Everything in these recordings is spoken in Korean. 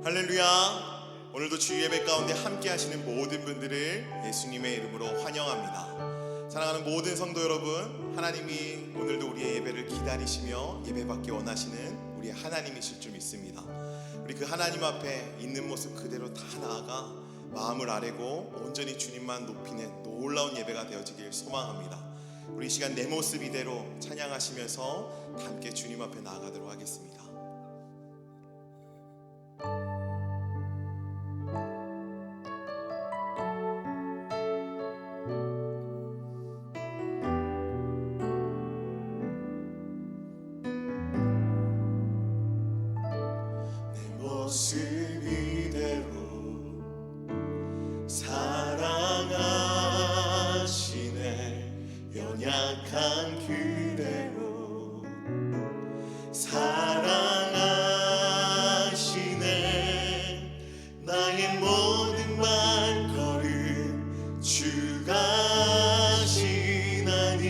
할렐루야. 오늘도 주 예배 가운데 함께 하시는 모든 분들을 예수님의 이름으로 환영합니다. 사랑하는 모든 성도 여러분, 하나님이 오늘도 우리의 예배를 기다리시며 예배받기 원하시는 우리의 하나님이실 줄 믿습니다. 우리 그 하나님 앞에 있는 모습 그대로 다 나아가 마음을 아뢰고 온전히 주님만 높이는 놀라운 예배가 되어지길 소망합니다. 우리 이 시간 내 모습 이대로 찬양하시면서 함께 주님 앞에 나아가도록 하겠습니다. 모습 이대로 사랑하시네. 연약한 그대로 사랑하시네. 나의 모든 발걸음 주가 하시나니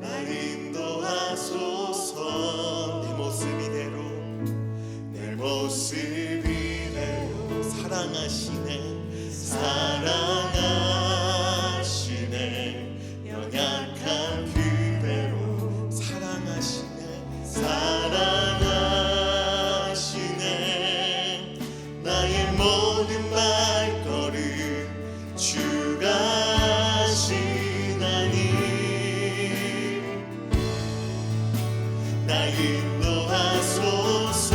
날 인도하소서. 내 모습 이대로 사랑하시네. 사랑하시네. 연약한 그대로 사랑하시네. 사랑하시네. 나의 모든 발걸음 주가 하시나니 날 인도하소서.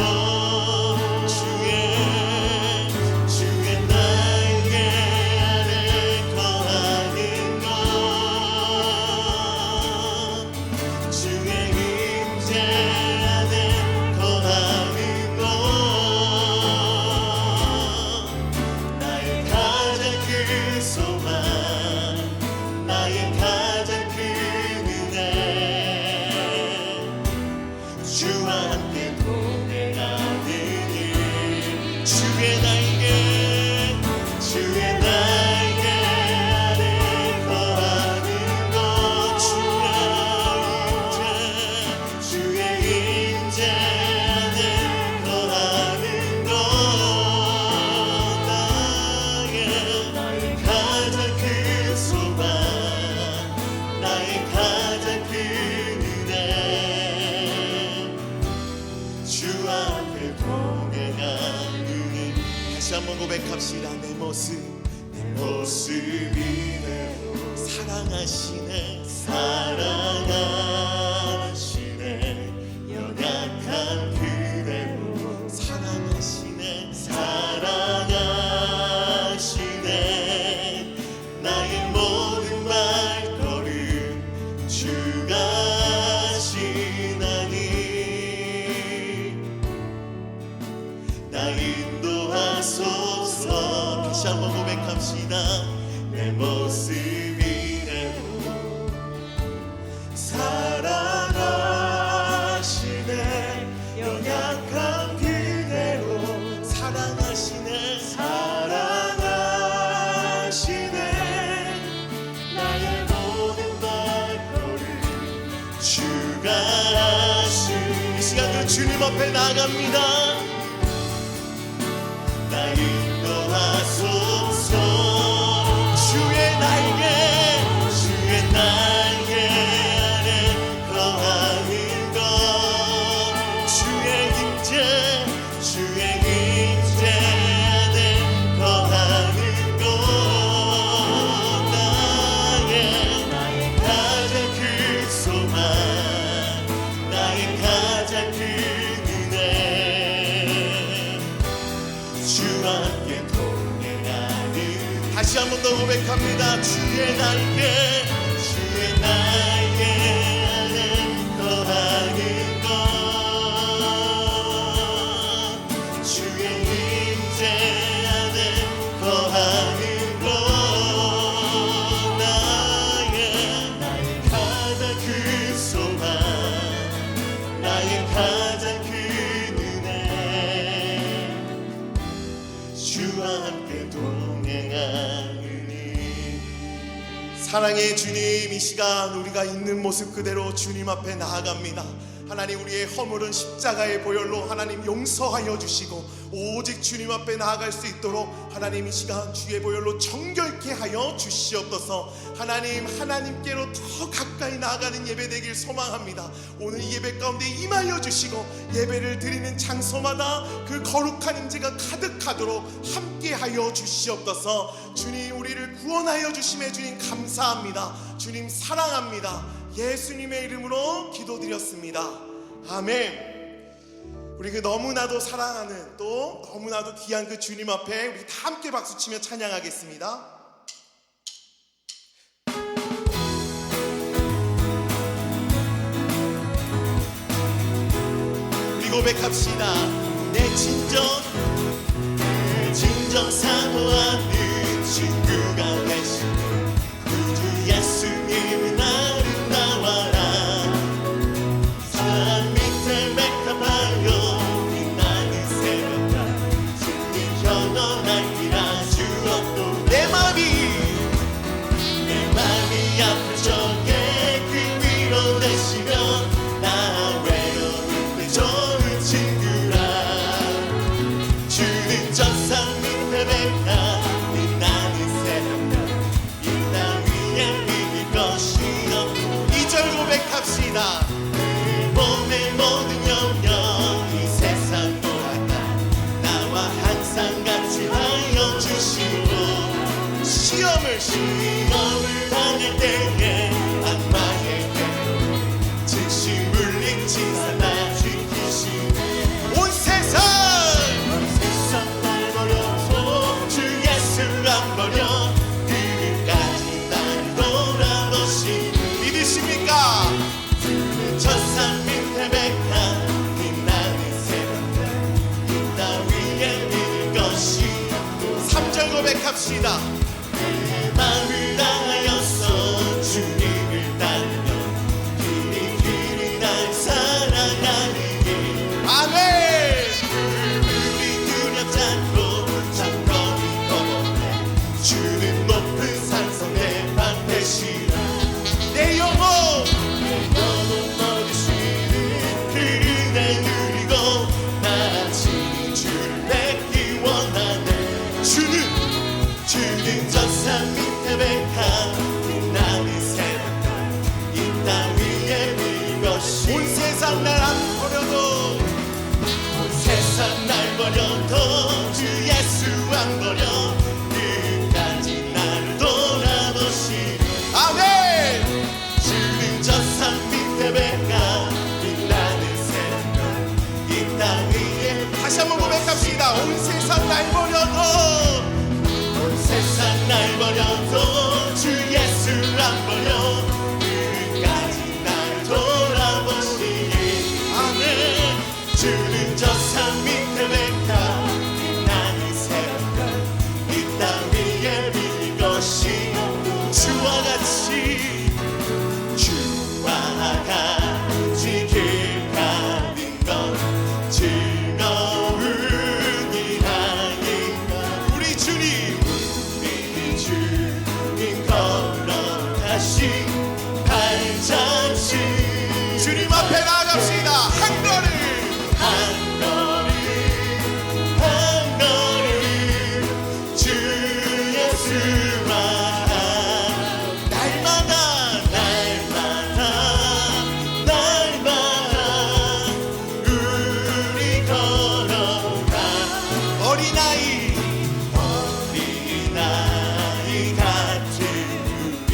한번 고백합시다. 내 모습 이대로 사랑하시네. 사랑하시네. 연약한 그대로 사랑하시네. 사랑하시네. 나의 모든 발걸음 주가 하시나니 나 인도하소서. 다시 한번 고백합시다. 내 모습 이대로 사랑하시네. 연약한 그대로 사랑하시네. 사랑하시네. 나의 모든 발걸음 주가 하시네. 이 시간으로 주님 앞에 나아갑니다. 나 인도하소서. 주의 날개 아래 거하는 것. 주의 임재 안에 거하는 것. 나의 가장 큰 소망, 나의 가장 큰 은혜. 주와 함께 동행하는. 다시 한 번 더 고백합니다. 주의 날개 안에 거하는 것. 주의 임재 안에 거하는 것. 나의 가장 큰 소망, 나의 가장 큰 은혜. 주와 함께 동행하느니. 사랑의 주님, 이 시간 우리가 있는 모습 그대로 주님 앞에 나아갑니다. 하나님 우리의 허물은 십자가의 보혈로 하나님 용서하여 주시고 오직 주님 앞에 나아갈 수 있도록 하나님 이 시간 주의 보혈로 정결케 하여 주시옵소서. 하나님 하나님께로 더 가까이 나아가는 예배 되길 소망합니다. 오늘 이 예배 가운데 임하여 주시고 예배를 드리는 장소마다 그 거룩한 임재가 가득하도록 함께 하여 주시옵소서. 주님 우리를 구원하여 주심에 주님 감사합니다. 주님 사랑합니다. 예수님의 이름으로 기도드렸습니다. 아멘. 우리 그 너무나도 사랑하는 또 너무나도 귀한 그 주님 앞에 우리 다 함께 박수치며 찬양하겠습니다. 우리 고백합시다. 내 진정 사모하는 친구가 되시는 구주 예수님 나를 나와라. 산 밑에 맥합하여 빛나는 새벽달 주님 현원한 길 아주 없고 내 맘이 아플 적에 그 위로 되시면 나 외로울 때 좋은 친구라. 주는 전산 밑에 백합 빛나는 새벽달 이 땅 위에 이길 것이 없고 2절 고백합시다. 몸의 모든 영역 이 세상 노아가 나와 항상 같이 하여 주시고 시험을 당할 때에 악마의 괴로움 즉시 물리치사 나 지키시네. 온 세상 날 버려도 주 예수 안 버려 끝까지 날 돌아보시니 믿으십니까? 천산 밑에 백합 빛나는 새벽달 이 땅 위에 믿을 것이 3절 고백합시다. 내 마음을 다하여서 주님을 따르며 길이 날 사랑하는 길 아멘. 우리 두렵지 않고 장거리 넘어내 주는 높은 산성 내 방 되시라. 내 영혼 얻으시는 그대 누리고 나 친히 주를 뵙기 원하네. 주는 전산 밑에 백합 빛나는 새벽달 이 땅 위에 빌 것이 온 세상 날 안 버려도 주 예수 안 버려 끝까지 나를 돌아보시니 아멘. 주는 전산 밑에 백합 빛나는 새벽달 이 땅 위에 다시 한번 고백합시다. 온 세상 날 버려도 주 예수 안 버려 끝까지 날 돌아보시니 아멘. 주는 저 산 밑에 백합 빛나는 새벽달 이 땅 위에 빌 것이 주와 같이 길 가는 건 즐거운 일 아닌가. 우리 주님 걸어가신 발자취 주님 앞에 나아갑시다. 한 걸음 주 예수와 날마다 우리 걸어가 어린아이 같은 우리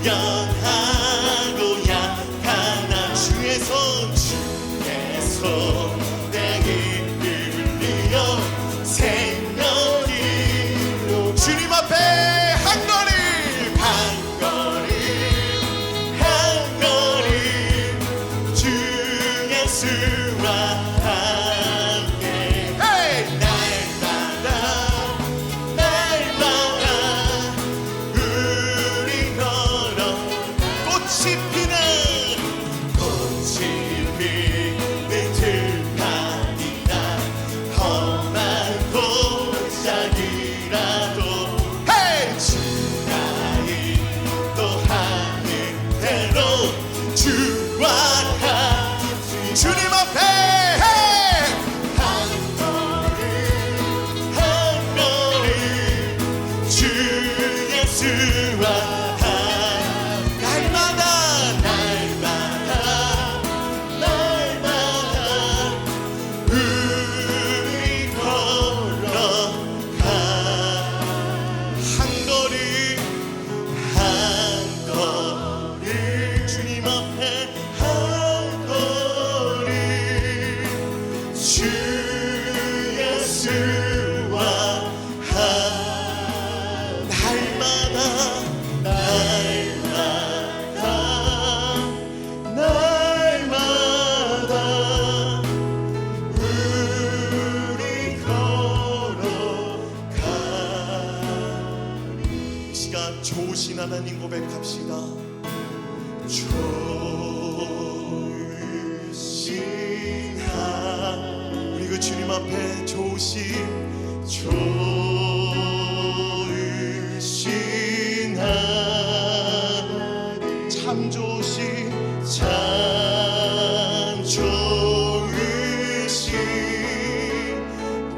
미련하고 약한 주의 손 주님 앞에 한 걸음 주 예수와 날마다 우리 걸어가. 이 시간 좋으신 하나님 고백합시다. 좋으신 하나님, 우리 그 주님 앞에 좋으신 하나님, 참 좋으신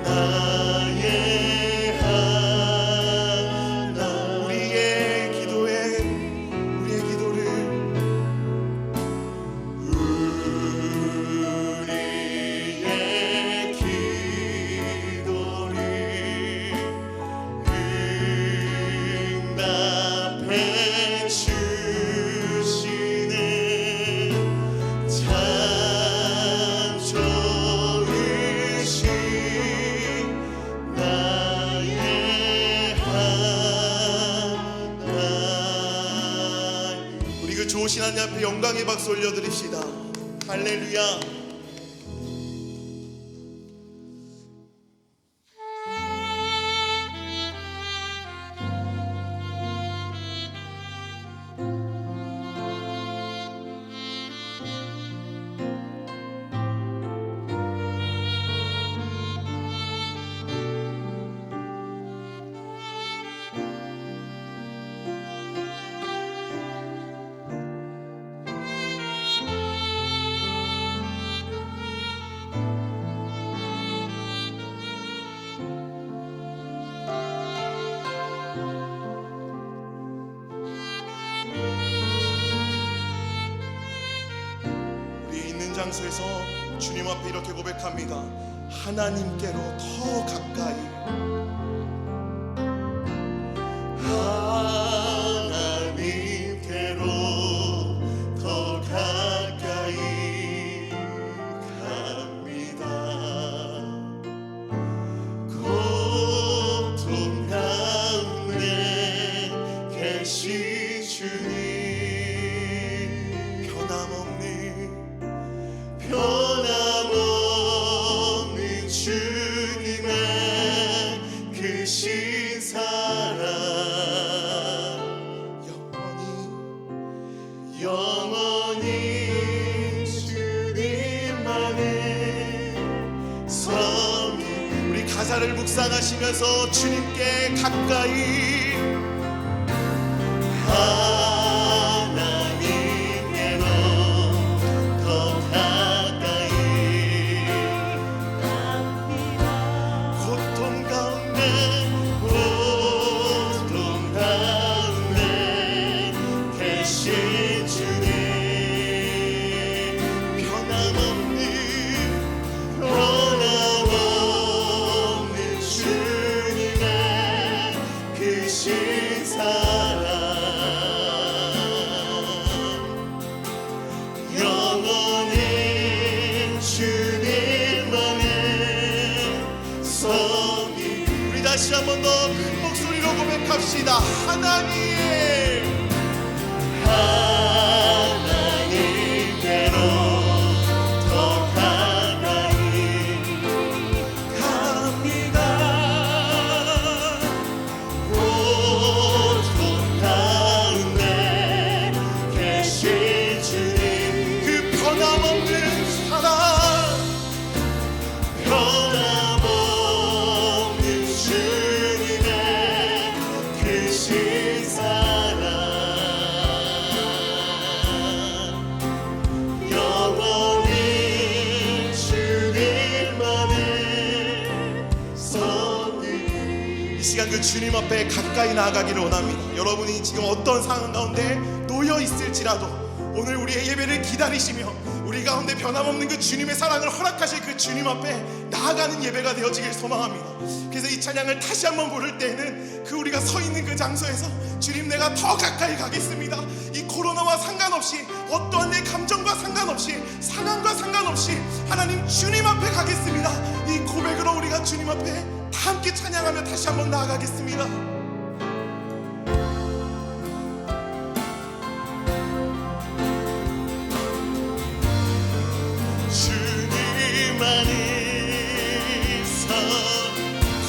나의 하나님. 우리의 기도를 응답해 주시는 참 좋으신 나의 하나님. 우리 그 좋으신 하나님 앞에 영광의 박수 올려드립시다. 할렐루야. 장소에서 주님 앞에 이렇게 고백합니다. 하나님께로 더 가까이, 하나님께로 더 가까이 갑니다. 고통 가운데 계신 주님, 변함없는 주님의 그 신사랑 영원히 주님만의 섬이. 우리 가사를 묵상하시면서 주님께 가까이, 다시 한 번 더 큰 목소리로 고백합시다. 하나님께로 더 가까이 갑니다. 고통 가운데 계신 주님, 그 변함없는 사랑, 시간 그 주님 앞에 가까이 나아가기를 원합니다. 여러분이 지금 어떤 상황 가운데 놓여 있을지라도 오늘 우리의 예배를 기다리시며 우리 가운데 변함없는 그 주님의 사랑을 허락하실 그 주님 앞에 나아가는 예배가 되어지길 소망합니다. 그래서 이 찬양을 다시 한번 부를 때에는 그 우리가 서 있는 그 장소에서 주님, 내가 더 가까이 가겠습니다. 이 코로나와 상관없이, 어떠한 내 감정과 상관없이, 상황과 상관없이 하나님 주님 앞에 가겠습니다. 이 고백으로 우리가 주님 앞에 다 함께 찬양하며 다시 한번 나아가겠습니다. 주님 안에서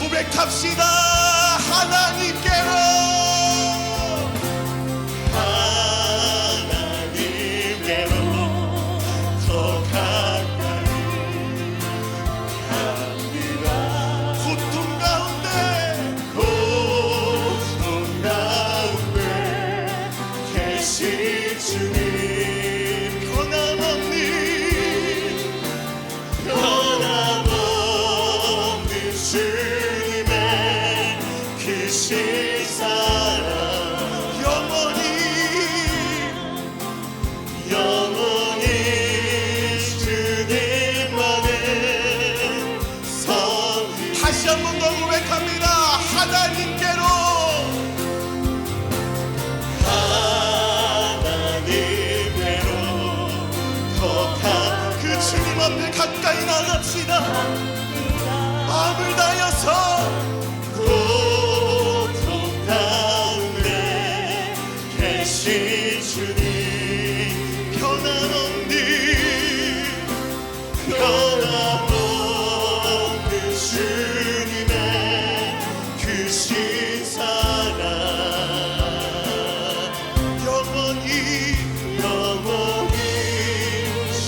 고백합시다. 하나님께로 더 가까이 갑니다. 고통 가운데 계신 주님, 변함없는 주님의 그 신사랑 영원히 주님만의 성이. 다시 한 번 더 고백합니다. 하나님께로 그 주님 앞에 가까이 나갑시다. 마음을 다해서 고통 가운데 계신 주님, 변함없는 주님의 그 신사랑 영원히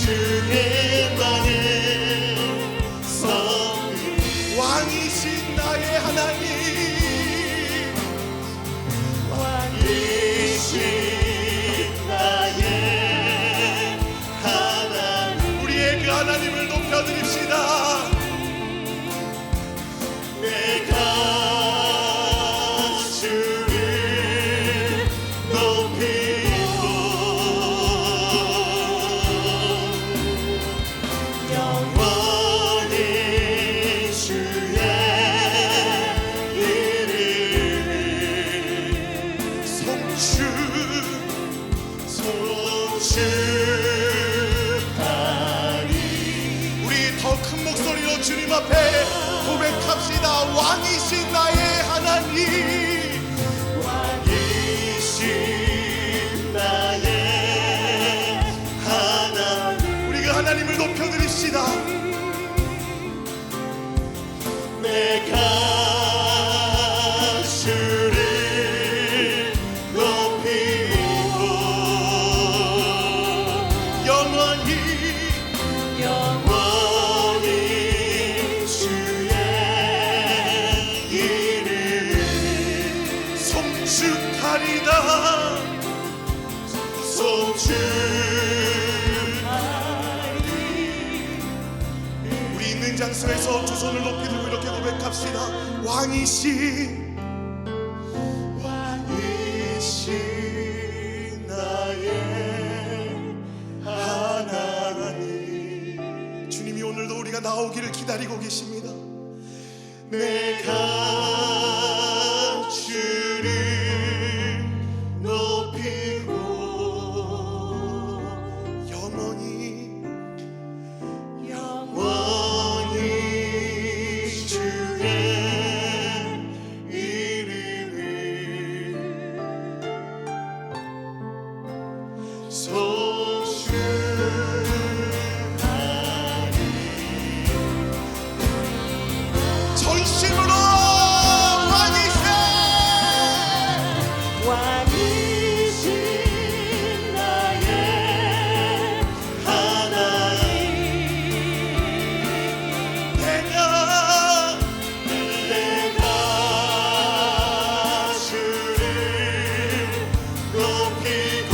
주님만의 성이. 왕이신 나의 하나님, 왕이신 나의 하나님, 우리의 그 하나님을 높여드립시다. 내가 주를 높이고 영원히 주의 이름을 송축하리. 우리 더 큰 목소리로 주님 앞에 고백합시다. 왕이신 나의 하나님, 왕이신 나의 하나님, 우리가 하나님을 높여드립시다. 내가 주를 높이고 영원히 주의 이름을 송축하리다. 우리 있는 장소에서 두 손을 높이 들고 이렇게 고백합시다. 왕이신 나의 하나님. 주님이 오늘도 우리가 나오기를 기다리고 계십니다. 내가 주를 높이고 영원히 주의 이름을 송축하리. 전심으로 왕이신 나의 하나님, 내가 주를 높이고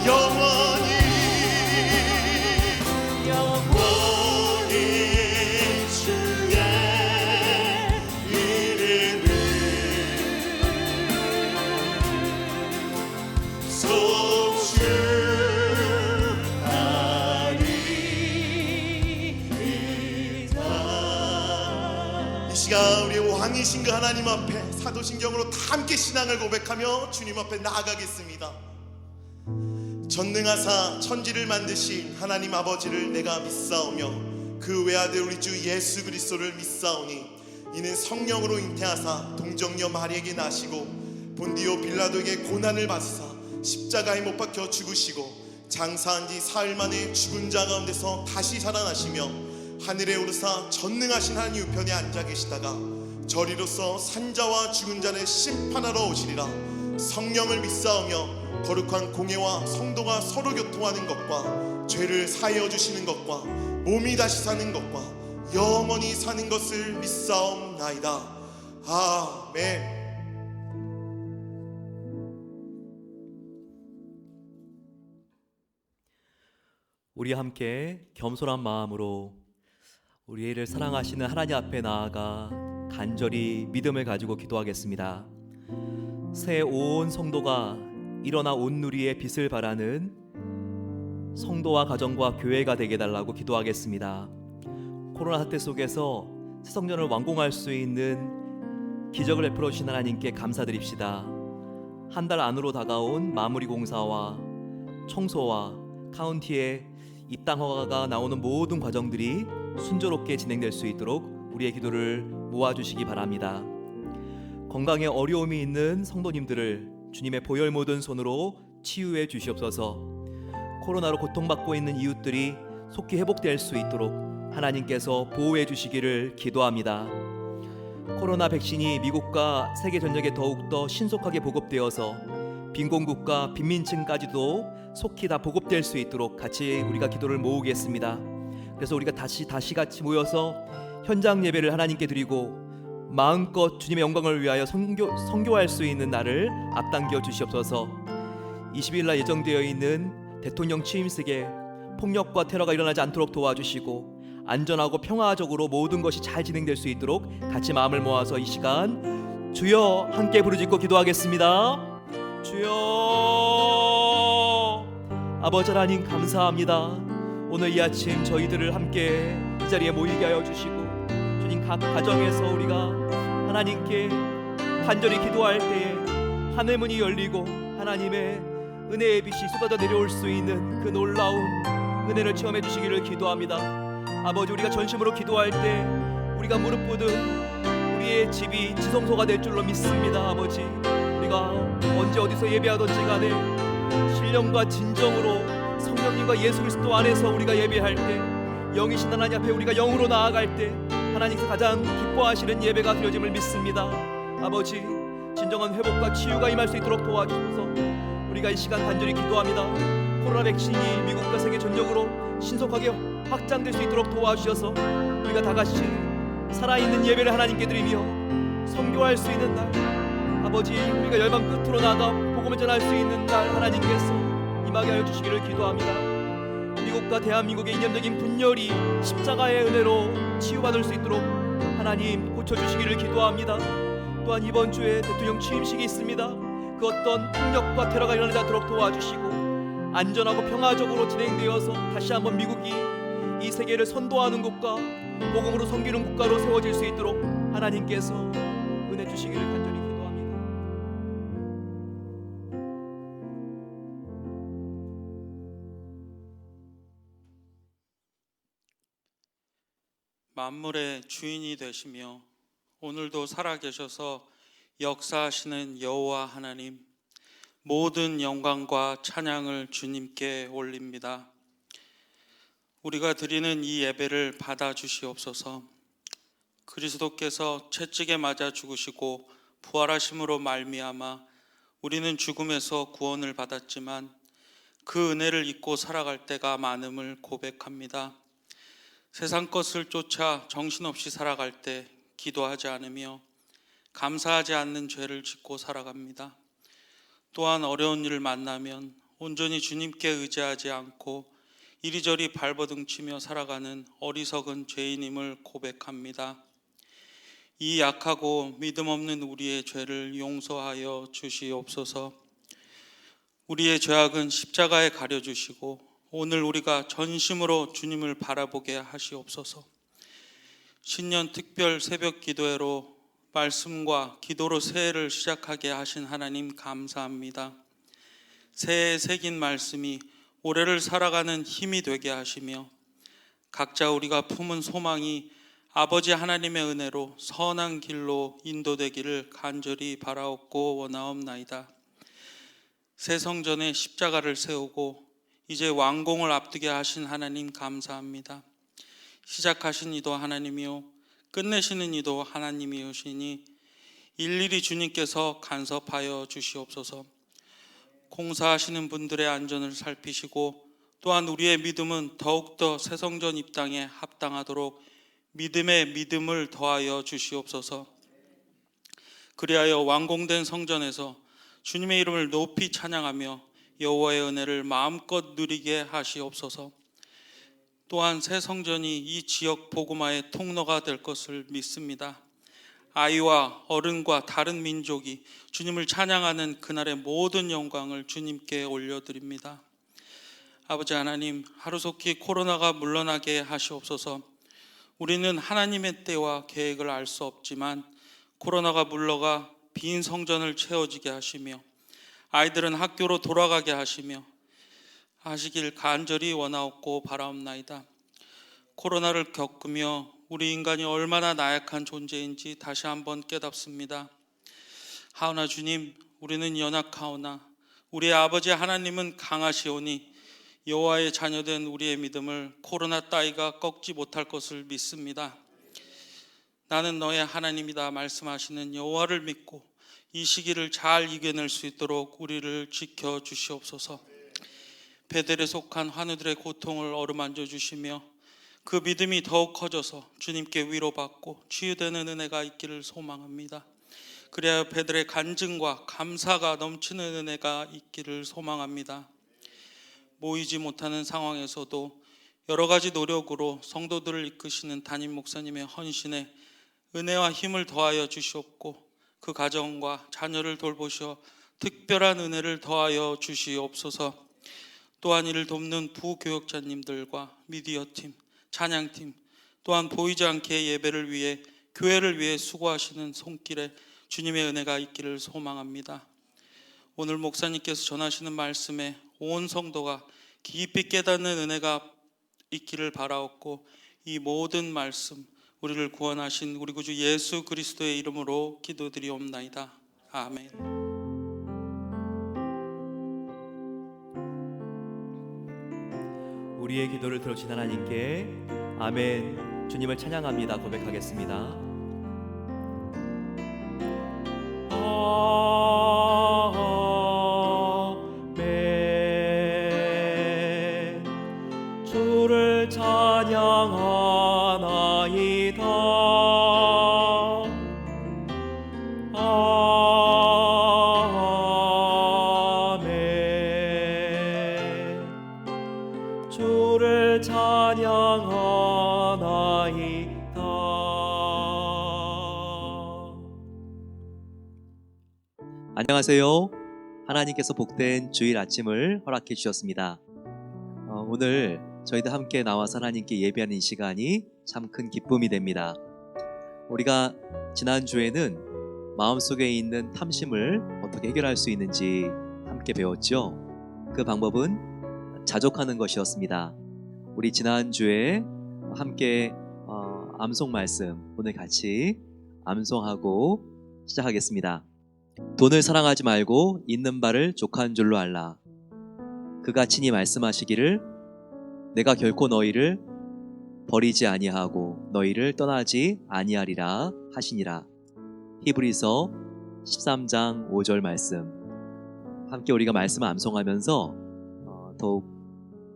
영원히 주의 이름을 송축하리이다. 이 시간 우리의 왕이신 그 하나님 앞에 사도신경으로 다 함께 신앙을 고백하며 주님 앞에 나아가겠습니다. 전능하사 천지를 만드신 하나님 아버지를 내가 믿사오며 그 외아들 우리 주 예수 그리스도를 믿사오니 이는 성령으로 잉태하사 동정녀 마리에게 나시고 본디오 빌라도에게 고난을 받으사 십자가에 못 박혀 죽으시고 장사한 지 사흘 만에 죽은 자 가운데서 다시 살아나시며 하늘에 오르사 전능하신 하나님 우편에 앉아 계시다가 저리로서 산자와 죽은 자를 심판하러 오시리라. 성령을 믿사오며 거룩한 공예와 성도가 서로 교통하는 것과 죄를 사하여 주시는 것과 몸이 다시 사는 것과 영원히 사는 것을 믿사옵나이다. 아멘. 우리 함께 겸손한 마음으로 우리를 사랑하시는 하나님 앞에 나아가 간절히 믿음을 가지고 기도하겠습니다. 새 온 성도가 일어나 온누리의 빛을 바라는 성도와 가정과 교회가 되게 달라고 기도하겠습니다. 코로나 사태 속에서 새 성전을 완공할 수 있는 기적을 베풀어 주신 하나님께 감사드립시다. 한 달 안으로 다가온 마무리 공사와 청소와 카운티의 입당 허가가 나오는 모든 과정들이 순조롭게 진행될 수 있도록 우리의 기도를 모아주시기 바랍니다. 건강에 어려움이 있는 성도님들을 주님의 보혈 모든 손으로 치유해 주시옵소서. 코로나로 고통받고 있는 이웃들이 속히 회복될 수 있도록 하나님께서 보호해 주시기를 기도합니다. 코로나 백신이 미국과 세계 전역에 더욱더 신속하게 보급되어서 빈곤국가 빈민층까지도 속히 다 보급될 수 있도록 같이 우리가 기도를 모으겠습니다. 그래서 우리가 다시 같이 모여서 현장 예배를 하나님께 드리고 마음껏 주님의 영광을 위하여 선교할 수 있는 날을 앞당겨 주시옵소서. 20일 날 예정되어 있는 대통령 취임식에 폭력과 테러가 일어나지 않도록 도와주시고 안전하고 평화적으로 모든 것이 잘 진행될 수 있도록 같이 마음을 모아서 이 시간 주여 함께 부르짖고 기도하겠습니다. 주여. 아버지 하나님 감사합니다. 오늘 이 아침 저희들을 함께 이 자리에 모이게 하여 주시고 주님 각 가정에서 우리가 하나님께 간절히 기도할 때에 하늘 문이 열리고 하나님의 은혜의 빛이 쏟아져 내려올 수 있는 그 놀라운 은혜를 체험해 주시기를 기도합니다. 아버지 우리가 전심으로 기도할 때 우리가 무릎 꿇은 우리의 집이 지성소가 될 줄로 믿습니다. 아버지 우리가 언제 어디서 예배하든지 간에 신령과 진정으로 성령님과 예수 그리스도 안에서 우리가 예배할 때 영이신 하나님 앞에 우리가 영으로 나아갈 때 하나님께서 가장 기뻐하시는 예배가 되어짐을 믿습니다. 아버지 진정한 회복과 치유가 임할 수 있도록 도와주셔서 우리가 이 시간 간절히 기도합니다. 코로나 백신이 미국과 세계 전역으로 신속하게 확장될 수 있도록 도와주셔서 우리가 다같이 살아있는 예배를 하나님께 드리며 선교할 수 있는 날 아버지 우리가 열방 끝으로 나가 복음을 전할 수 있는 날 하나님께서 임하게 하여 주시기를 기도합니다. 미국과 대한민국의 이념적인 분열이 십자가의 은혜로 치유받을 수 있도록 하나님 고쳐주시기를 기도합니다. 또한 이번 주에 대통령 취임식이 있습니다. 그 어떤 폭력과 테러가 일어나지 않도록 도와주시고 안전하고 평화적으로 진행되어서 다시 한번 미국이 이 세계를 선도하는 국가 복음으로 섬기는 국가로 세워질 수 있도록 하나님께서 은혜 주시기를 간절히 기도합니다. 만물의 주인이 되시며 오늘도 살아계셔서 역사하시는 여호와 하나님, 모든 영광과 찬양을 주님께 올립니다. 우리가 드리는 이 예배를 받아주시옵소서. 그리스도께서 채찍에 맞아 죽으시고 부활하심으로 말미암아 우리는 죽음에서 구원을 받았지만 그 은혜를 잊고 살아갈 때가 많음을 고백합니다. 세상 것을 쫓아 정신없이 살아갈 때 기도하지 않으며 감사하지 않는 죄를 짓고 살아갑니다. 또한 어려운 일을 만나면 온전히 주님께 의지하지 않고 이리저리 발버둥치며 살아가는 어리석은 죄인임을 고백합니다. 이 약하고 믿음 없는 우리의 죄를 용서하여 주시옵소서. 우리의 죄악은 십자가에 가려주시고 오늘 우리가 전심으로 주님을 바라보게 하시옵소서. 신년 특별 새벽 기도회로 말씀과 기도로 새해를 시작하게 하신 하나님 감사합니다. 새해 새긴 말씀이 올해를 살아가는 힘이 되게 하시며 각자 우리가 품은 소망이 아버지 하나님의 은혜로 선한 길로 인도되기를 간절히 바라옵고 원하옵나이다. 새 성전에 십자가를 세우고 이제 완공을 앞두게 하신 하나님 감사합니다. 시작하신 이도 하나님이요 끝내시는 이도 하나님이오시니 일일이 주님께서 간섭하여 주시옵소서. 공사하시는 분들의 안전을 살피시고 또한 우리의 믿음은 더욱더 새 성전 입당에 합당하도록 믿음의 믿음을 더하여 주시옵소서. 그리하여 완공된 성전에서 주님의 이름을 높이 찬양하며 여호와의 은혜를 마음껏 누리게 하시옵소서. 또한 새 성전이 이 지역 복음화의 통로가 될 것을 믿습니다. 아이와 어른과 다른 민족이 주님을 찬양하는 그날의 모든 영광을 주님께 올려드립니다. 아버지 하나님, 하루속히 코로나가 물러나게 하시옵소서. 우리는 하나님의 때와 계획을 알 수 없지만 코로나가 물러가 빈 성전을 채워지게 하시며 아이들은 학교로 돌아가게 하시길 간절히 원하옵고 바라옵나이다. 코로나를 겪으며 우리 인간이 얼마나 나약한 존재인지 다시 한번 깨닫습니다. 하오나 주님, 우리는 연약하오나 우리의 아버지 하나님은 강하시오니 여호와의 자녀된 우리의 믿음을 코로나 따위가 꺾지 못할 것을 믿습니다. 나는 너의 하나님이다 말씀하시는 여호와를 믿고 이 시기를 잘 이겨낼 수 있도록 우리를 지켜 주시옵소서. 베델에 속한 환우들의 고통을 어루만져 주시며 그 믿음이 더욱 커져서 주님께 위로받고 치유되는 은혜가 있기를 소망합니다. 그래야 베델의 간증과 감사가 넘치는 은혜가 있기를 소망합니다. 모이지 못하는 상황에서도 여러 가지 노력으로 성도들을 이끄시는 담임 목사님의 헌신에 은혜와 힘을 더하여 주시옵고 그 가정과 자녀를 돌보시어 특별한 은혜를 더하여 주시옵소서. 또한 이를 돕는 부교역자님들과 미디어팀, 찬양팀, 또한 보이지 않게 예배를 위해 교회를 위해 수고하시는 손길에 주님의 은혜가 있기를 소망합니다. 오늘 목사님께서 전하시는 말씀에 온 성도가 깊이 깨닫는 은혜가 있기를 바라옵고 이 모든 말씀 우리를 구원하신 우리 구주 예수 그리스도의 이름으로 기도드리옵나이다. 아멘. 우리의 기도를 들으신 하나님께 아멘. 주님을 찬양합니다. 고백하겠습니다. 아멘. 주를 찬양하나이다. 아멘. 주를 찬양하나이다. 안녕하세요. 하나님께서 복된 주일 아침을 허락해 주셨습니다. 오늘 저희들 함께 나와서 하나님께 예배하는 이 시간이 참 큰 기쁨이 됩니다. 우리가 지난주에는 마음속에 있는 탐심을 어떻게 해결할 수 있는지 함께 배웠죠. 그 방법은 자족하는 것이었습니다. 우리 지난주에 함께 암송 말씀 오늘 같이 암송하고 시작하겠습니다. 돈을 사랑하지 말고 있는 바를 족한 줄로 알라. 그가 친히 말씀하시기를 내가 결코 너희를 버리지 아니하고 너희를 떠나지 아니하리라 하시니라. 히브리서 13장 5절 말씀 함께 우리가 말씀을 암송하면서 더욱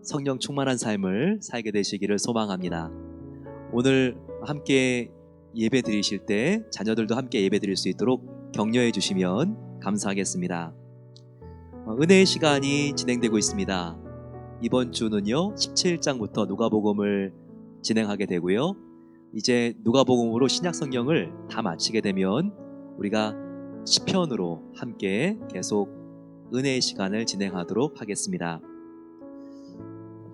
성령 충만한 삶을 살게 되시기를 소망합니다. 오늘 함께 예배 드리실 때 자녀들도 함께 예배 드릴 수 있도록 격려해 주시면 감사하겠습니다. 은혜의 시간이 진행되고 있습니다. 이번 주는요 17장부터 누가복음을 진행하게 되고요. 이제 누가복음으로 신약 성경을 다 마치게 되면 우리가 시편으로 함께 계속 은혜의 시간을 진행하도록 하겠습니다.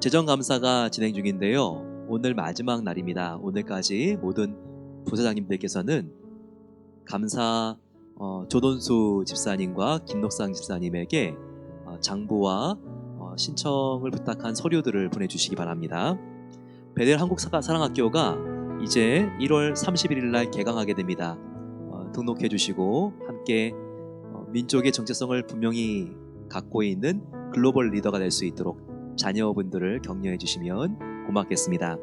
재정감사가 진행 중인데요. 오늘 마지막 날입니다. 오늘까지 모든 부사장님들께서는 감사 조돈수 집사님과 김록상 집사님에게 장부와 신청을 부탁한 서류들을 보내주시기 바랍니다. 베델 한국사랑학교가 이제 1월 31일 날 개강하게 됩니다. 등록해 주시고 함께 민족의 정체성을 분명히 갖고 있는 글로벌 리더가 될 수 있도록 자녀분들을 격려해 주시면 고맙겠습니다.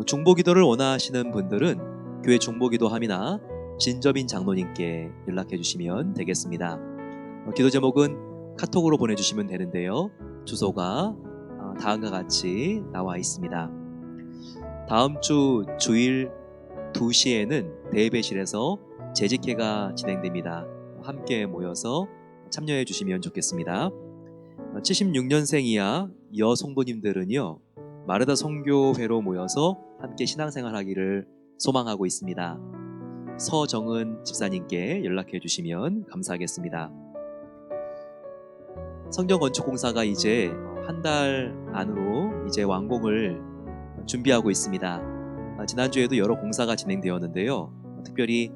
중보기도를 원하시는 분들은 교회 중보기도함이나 진저빈 장로님께 연락해 주시면 되겠습니다. 기도 제목은 카톡으로 보내주시면 되는데요. 주소가 다음과 같이 나와 있습니다. 다음 주 주일 2시에는 대예배실에서 재직회가 진행됩니다. 함께 모여서 참여해 주시면 좋겠습니다. 76년생 이하 여성도님들은요, 마르다 선교회로 모여서 함께 신앙생활 하기를 소망하고 있습니다. 서정은 집사님께 연락해 주시면 감사하겠습니다. 성경건축공사가 이제 한 달 안으로 이제 완공을 준비하고 있습니다. 지난주에도 여러 공사가 진행되었는데요. 특별히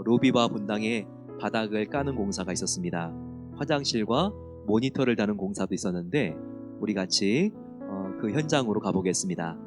로비와 본당의 바닥을 까는 공사가 있었습니다. 화장실과 모니터를 다는 공사도 있었는데 우리 같이 그 현장으로 가보겠습니다.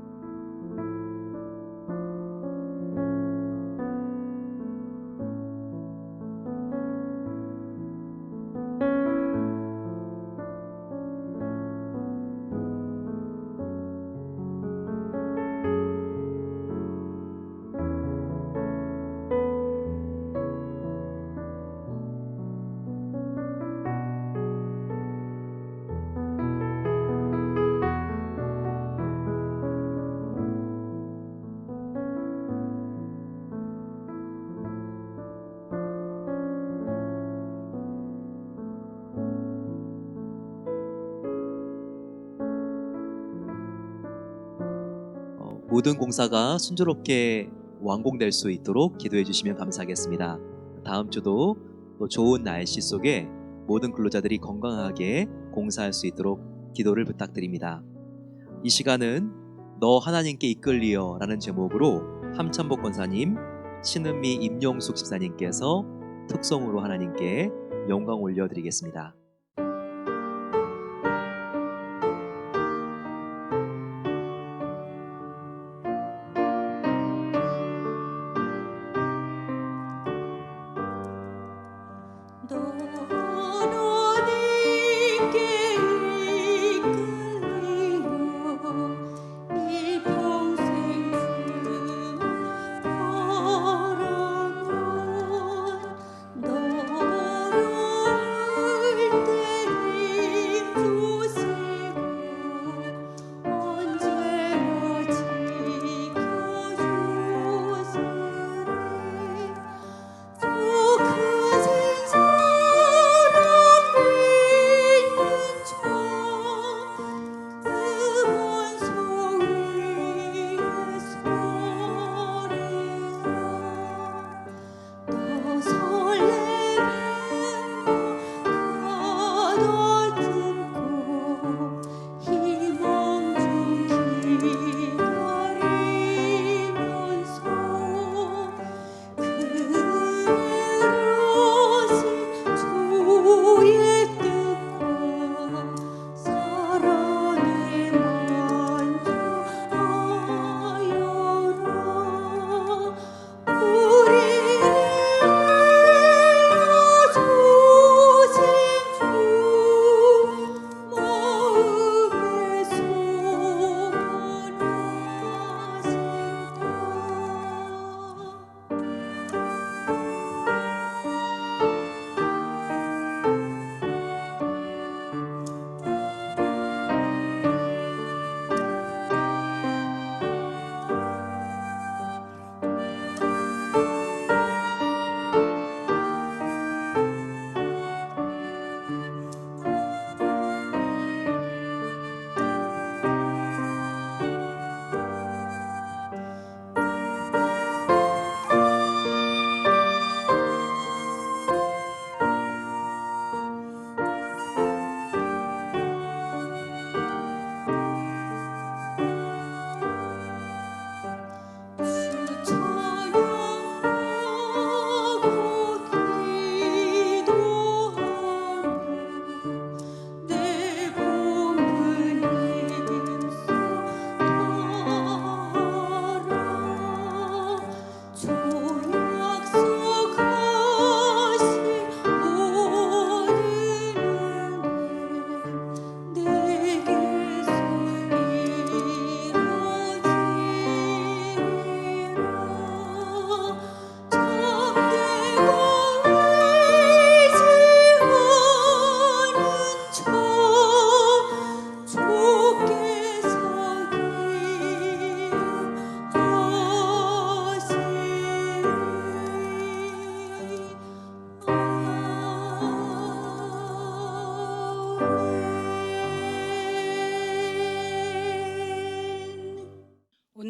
모든 공사가 순조롭게 완공될 수 있도록 기도해 주시면 감사하겠습니다. 다음 주도 또 좋은 날씨 속에 모든 근로자들이 건강하게 공사할 수 있도록 기도를 부탁드립니다. 이 시간은 너 하나님께 이끌리어 라는 제목으로 함찬복 권사님, 신은미 임용숙 집사님께서 특송으로 하나님께 영광 올려드리겠습니다. 너를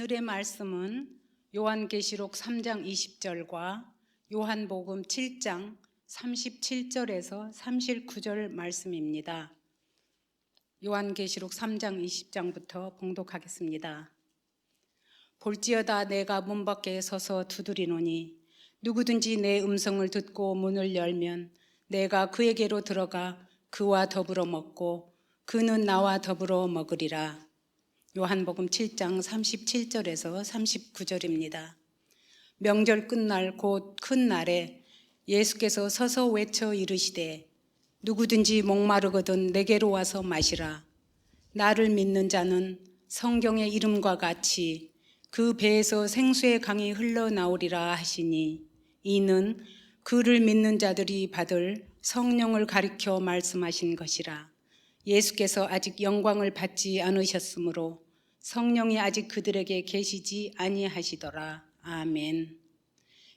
오늘의 말씀은 요한계시록 3장 20절과 요한복음 7장 37절에서 39절 말씀입니다. 요한계시록 3장 20장부터 봉독하겠습니다. 볼지어다 내가 문 밖에 서서 두드리노니 누구든지 내 음성을 듣고 문을 열면 내가 그에게로 들어가 그와 더불어 먹고 그는 나와 더불어 먹으리라. 요한복음 7장 37절에서 39절입니다. 명절 끝날 곧 큰 날에 예수께서 서서 외쳐 이르시되 누구든지 목마르거든 내게로 와서 마시라. 나를 믿는 자는 성경의 이름과 같이 그 배에서 생수의 강이 흘러나오리라 하시니 이는 그를 믿는 자들이 받을 성령을 가리켜 말씀하신 것이라. 예수께서 아직 영광을 받지 않으셨으므로 성령이 아직 그들에게 계시지 아니하시더라. 아멘.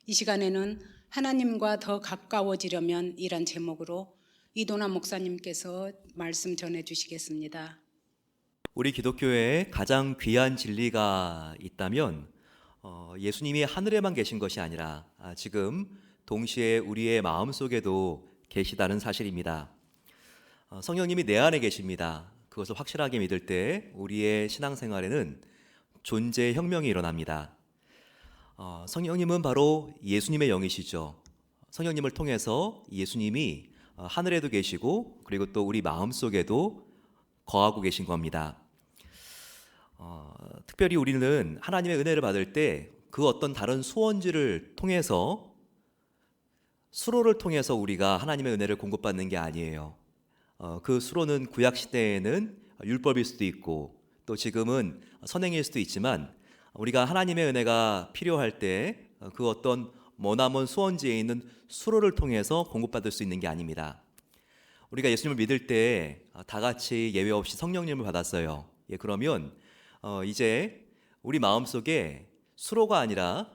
이 시간에는 하나님과 더 가까워지려면 이란 제목으로 이도나 목사님께서 말씀 전해 주시겠습니다. 우리 기독교에 가장 귀한 진리가 있다면 예수님이 하늘에만 계신 것이 아니라 지금 동시에 우리의 마음속에도 계시다는 사실입니다. 성령님이 내 안에 계십니다. 그것을 확실하게 믿을 때 우리의 신앙생활에는 존재 혁명이 일어납니다. 성령님은 바로 예수님의 영이시죠. 성령님을 통해서 예수님이 하늘에도 계시고 그리고 또 우리 마음속에도 거하고 계신 겁니다. 특별히 우리는 하나님의 은혜를 받을 때 그 어떤 다른 수원지를 통해서 수로를 통해서 우리가 하나님의 은혜를 공급받는 게 아니에요. 그 수로는 구약 시대에는 율법일 수도 있고 또 지금은 선행일 수도 있지만 우리가 하나님의 은혜가 필요할 때 그 어떤 머나먼 수원지에 있는 수로를 통해서 공급받을 수 있는 게 아닙니다. 우리가 예수님을 믿을 때 다 같이 예외 없이 성령님을 받았어요. 그러면 이제 우리 마음속에 수로가 아니라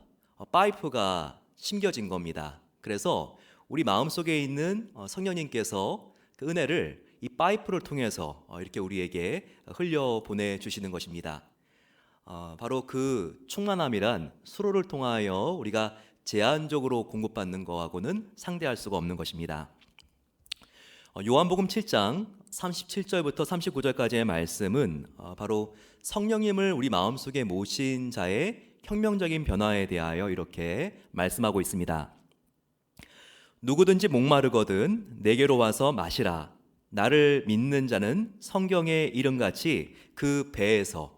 파이프가 심겨진 겁니다. 그래서 우리 마음속에 있는 성령님께서 그 은혜를 이 파이프를 통해서 이렇게 우리에게 흘려 보내주시는 것입니다. 바로 그 충만함이란 수로를 통하여 우리가 제한적으로 공급받는 것하고는 상대할 수가 없는 것입니다. 요한복음 7장 37절부터 39절까지의 말씀은 바로 성령님을 우리 마음속에 모신 자의 혁명적인 변화에 대하여 이렇게 말씀하고 있습니다. 누구든지 목마르거든 내게로 와서 마시라. 나를 믿는 자는 성경의 이름같이 그 배에서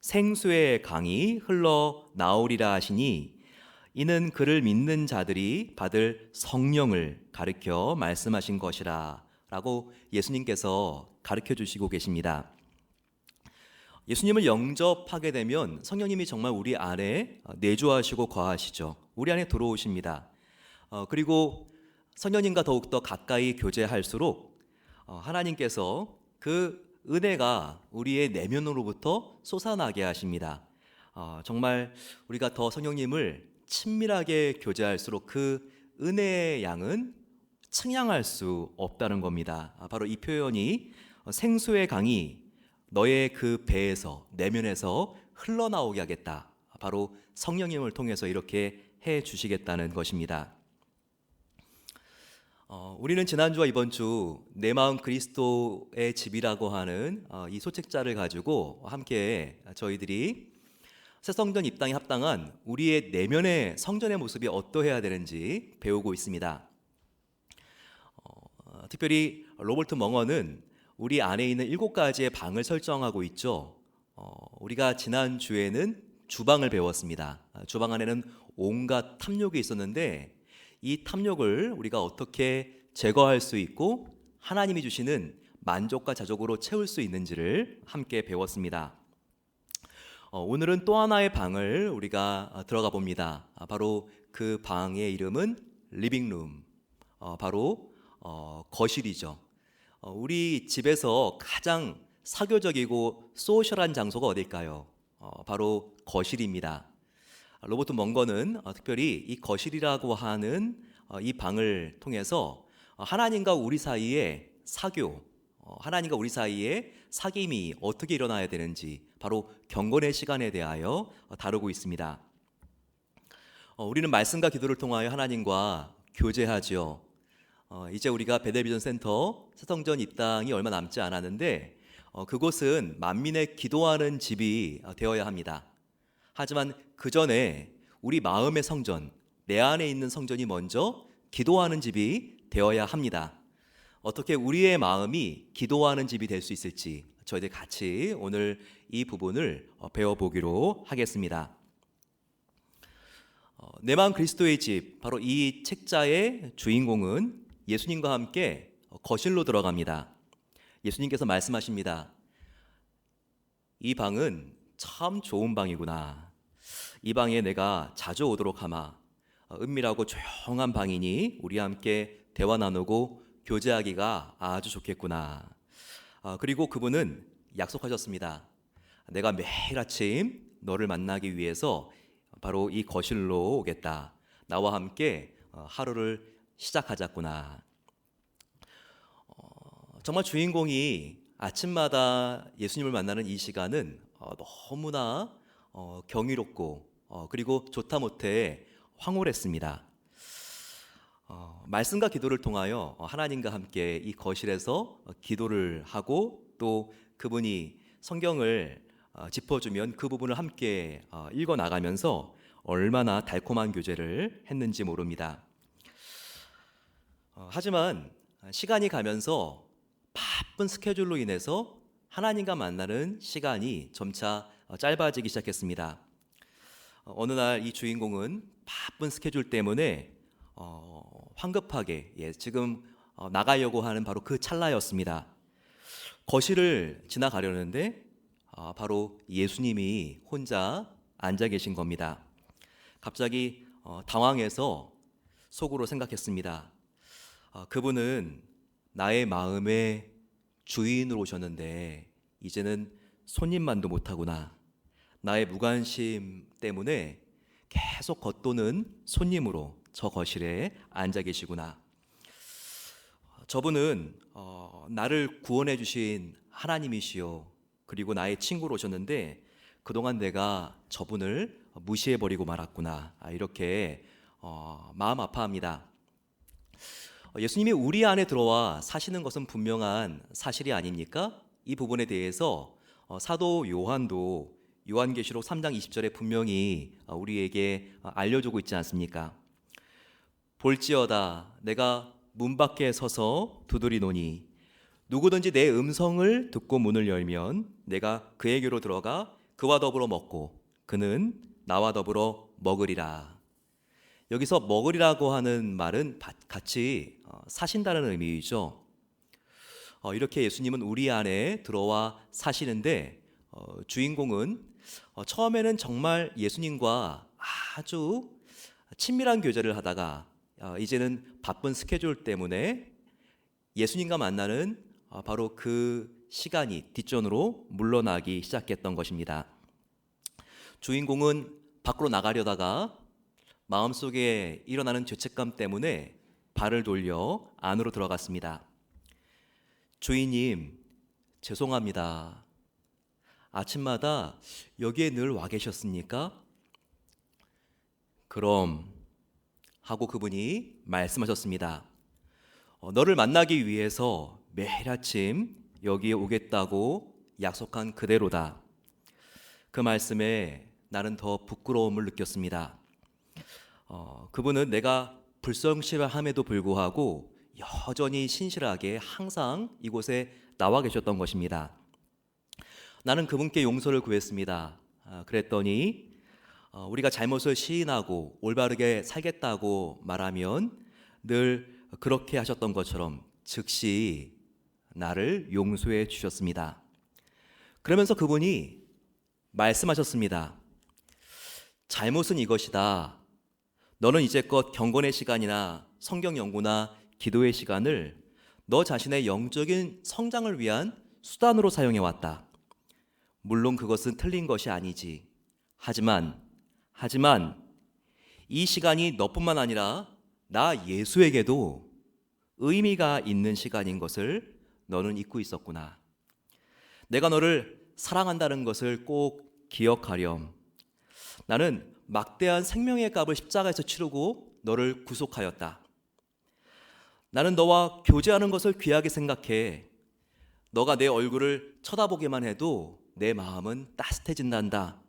생수의 강이 흘러나오리라 하시니 이는 그를 믿는 자들이 받을 성령을 가르쳐 말씀하신 것이라 라고 예수님께서 가르쳐 주시고 계십니다. 예수님을 영접하게 되면 성령님이 정말 우리 안에 내주하시고 거하시죠. 우리 안에 들어오십니다. 그리고 성령님과 더욱더 가까이 교제할수록 하나님께서 그 은혜가 우리의 내면으로부터 솟아나게 하십니다. 정말 우리가 더 성령님을 친밀하게 교제할수록 그 은혜의 양은 측량할 수 없다는 겁니다. 바로 이 표현이 생수의 강이 너의 그 배에서 내면에서 흘러나오게 하겠다. 바로 성령님을 통해서 이렇게 해 주시겠다는 것입니다. 우리는 지난주와 이번 주 내 마음 그리스도의 집이라고 하는 이 소책자를 가지고 함께 저희들이 새 성전 입당에 합당한 우리의 내면의 성전의 모습이 어떠해야 되는지 배우고 있습니다. 특별히 로버트 멍어는 우리 안에 있는 7가지의 방을 설정하고 있죠. 우리가 지난 주에는 주방을 배웠습니다. 주방 안에는 온갖 탐욕이 있었는데 이 탐욕을 우리가 어떻게 제거할 수 있고 하나님이 주시는 만족과 자족으로 채울 수 있는지를 함께 배웠습니다. 오늘은 또 하나의 방을 우리가 들어가 봅니다. 바로 그 방의 이름은 리빙룸, 바로 거실이죠. 우리 집에서 가장 사교적이고 소셜한 장소가 어딜까요? 바로 거실입니다. 로버트 멍거는 특별히 이 거실이라고 하는 이 방을 통해서 하나님과 우리 사이의 사교, 하나님과 우리 사이에 사귐이 어떻게 일어나야 되는지 바로 경건의 시간에 대하여 다루고 있습니다. 우리는 말씀과 기도를 통하여 하나님과 교제하죠. 이제 우리가 베델비전 센터 새성전 입당이 얼마 남지 않았는데 그곳은 만민의 기도하는 집이 되어야 합니다. 하지만 그 전에 우리 마음의 성전, 내 안에 있는 성전이 먼저 기도하는 집이 되어야 합니다. 어떻게 우리의 마음이 기도하는 집이 될 수 있을지 저희들 같이 오늘 이 부분을 배워보기로 하겠습니다. 내 마음 그리스도의 집, 바로 이 책자의 주인공은 예수님과 함께 거실로 들어갑니다. 예수님께서 말씀하십니다. 이 방은 참 좋은 방이구나. 이 방에 내가 자주 오도록 하마. 은밀하고 조용한 방이니 우리 함께 대화 나누고 교제하기가 아주 좋겠구나. 그리고 그분은 약속하셨습니다. 내가 매일 아침 너를 만나기 위해서 바로 이 거실로 오겠다. 나와 함께 하루를 시작하자꾸나. 정말 주인공이 아침마다 예수님을 만나는 이 시간은 너무나 경이롭고 그리고 좋다 못해 황홀했습니다. 말씀과 기도를 통하여 하나님과 함께 이 거실에서 기도를 하고 또 그분이 성경을 짚어주면 그 부분을 함께 읽어나가면서 얼마나 달콤한 교제를 했는지 모릅니다. 하지만 시간이 가면서 바쁜 스케줄로 인해서 하나님과 만나는 시간이 점차 짧아지기 시작했습니다. 어느 날 이 주인공은 바쁜 스케줄 때문에 황급하게 지금 나가려고 하는 바로 그 찰나였습니다. 거실을 지나가려는데 바로 예수님이 혼자 앉아 계신 겁니다. 갑자기 당황해서 속으로 생각했습니다. 그분은 나의 마음의 주인으로 오셨는데 이제는 손님만도 못하구나. 나의 무관심 때문에 계속 겉도는 손님으로 저 거실에 앉아 계시구나. 저분은 나를 구원해 주신 하나님이시요. 그리고 나의 친구로 오셨는데 그동안 내가 저분을 무시해버리고 말았구나. 이렇게 마음 아파합니다. 예수님이 우리 안에 들어와 사시는 것은 분명한 사실이 아닙니까? 이 부분에 대해서 사도 요한도 요한계시록 3장 20절에 분명히 우리에게 알려주고 있지 않습니까? 볼지어다 내가 문 밖에 서서 두드리노니 누구든지 내 음성을 듣고 문을 열면 내가 그에게로 들어가 그와 더불어 먹고 그는 나와 더불어 먹으리라. 여기서 먹으리라고 하는 말은 같이 사신다는 의미이죠. 이렇게 예수님은 우리 안에 들어와 사시는데 주인공은 처음에는 정말 예수님과 아주 친밀한 교제를 하다가 이제는 바쁜 스케줄 때문에 예수님과 만나는 바로 그 시간이 뒷전으로 물러나기 시작했던 것입니다. 주인공은 밖으로 나가려다가 마음속에 일어나는 죄책감 때문에 발을 돌려 안으로 들어갔습니다. 주인님, 죄송합니다. 아침마다 여기에 늘 와 계셨습니까? 그럼 하고 그분이 말씀하셨습니다. 너를 만나기 위해서 매일 아침 여기에 오겠다고 약속한 그대로다. 그 말씀에 나는 더 부끄러움을 느꼈습니다. 그분은 내가 불성실함에도 불구하고 여전히 신실하게 항상 이곳에 나와 계셨던 것입니다. 나는 그분께 용서를 구했습니다. 그랬더니 우리가 잘못을 시인하고 올바르게 살겠다고 말하면 늘 그렇게 하셨던 것처럼 즉시 나를 용서해 주셨습니다. 그러면서 그분이 말씀하셨습니다. 잘못은 이것이다. 너는 이제껏 경건의 시간이나 성경 연구나 기도의 시간을 너 자신의 영적인 성장을 위한 수단으로 사용해왔다. 물론 그것은 틀린 것이 아니지. 하지만 이 시간이 너뿐만 아니라 나 예수에게도 의미가 있는 시간인 것을 너는 잊고 있었구나. 내가 너를 사랑한다는 것을 꼭 기억하렴. 나는 막대한 생명의 값을 십자가에서 치르고 너를 구속하였다. 나는 너와 교제하는 것을 귀하게 생각해. 너가 내 얼굴을 쳐다보기만 해도 내 마음은 따뜻해진단다.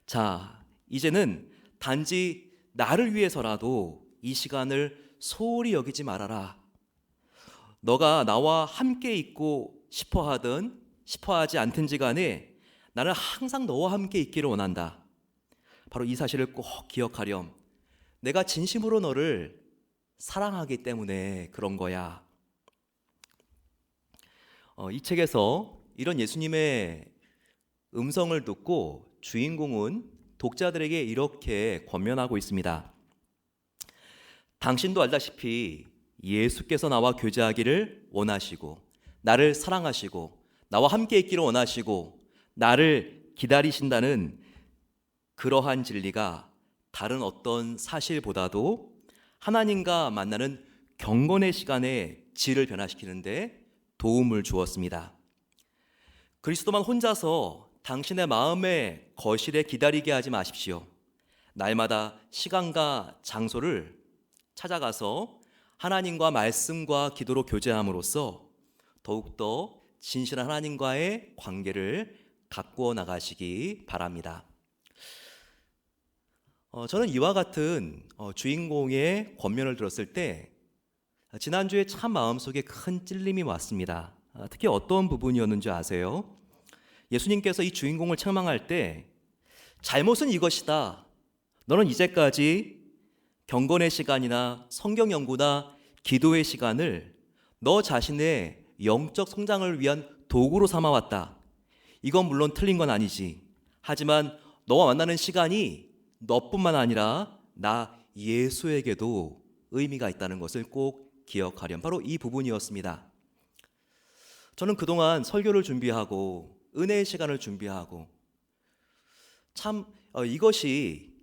자, 이제는 단지 나를 위해서라도 이 시간을 소홀히 여기지 말아라. 너가 나와 함께 있고 싶어하든 싶어하지 않든지 간에 나는 항상 너와 함께 있기를 원한다. 바로 이 사실을 꼭 기억하렴. 내가 진심으로 너를 사랑하기 때문에 그런 거야. 이 책에서 이런 예수님의 음성을 듣고 주인공은 독자들에게 이렇게 권면하고 있습니다. 당신도 알다시피 예수께서 나와 교제하기를 원하시고 나를 사랑하시고 나와 함께 있기를 원하시고 나를 기다리신다는 그러한 진리가 다른 어떤 사실보다도 하나님과 만나는 경건의 시간에 질을 변화시키는데 도움을 주었습니다. 그리스도만 혼자서 당신의 마음의 거실에 기다리게 하지 마십시오. 날마다 시간과 장소를 찾아가서 하나님과 말씀과 기도로 교제함으로써 더욱더 진실한 하나님과의 관계를 가꾸어 나가시기 바랍니다. 저는 이와 같은 주인공의 권면을 들었을 때 지난주에 참 마음속에 큰 찔림이 왔습니다. 특히 어떤 부분이었는지 아세요? 예수님께서 이 주인공을 책망할 때 잘못은 이것이다. 너는 이제까지 경건의 시간이나 성경 연구나 기도의 시간을 너 자신의 영적 성장을 위한 도구로 삼아왔다. 이건 물론 틀린 건 아니지. 하지만 너와 만나는 시간이 너뿐만 아니라 나 예수에게도 의미가 있다는 것을 꼭 기억하렴. 바로 이 부분이었습니다. 저는 그동안 설교를 준비하고 은혜의 시간을 준비하고 참 이것이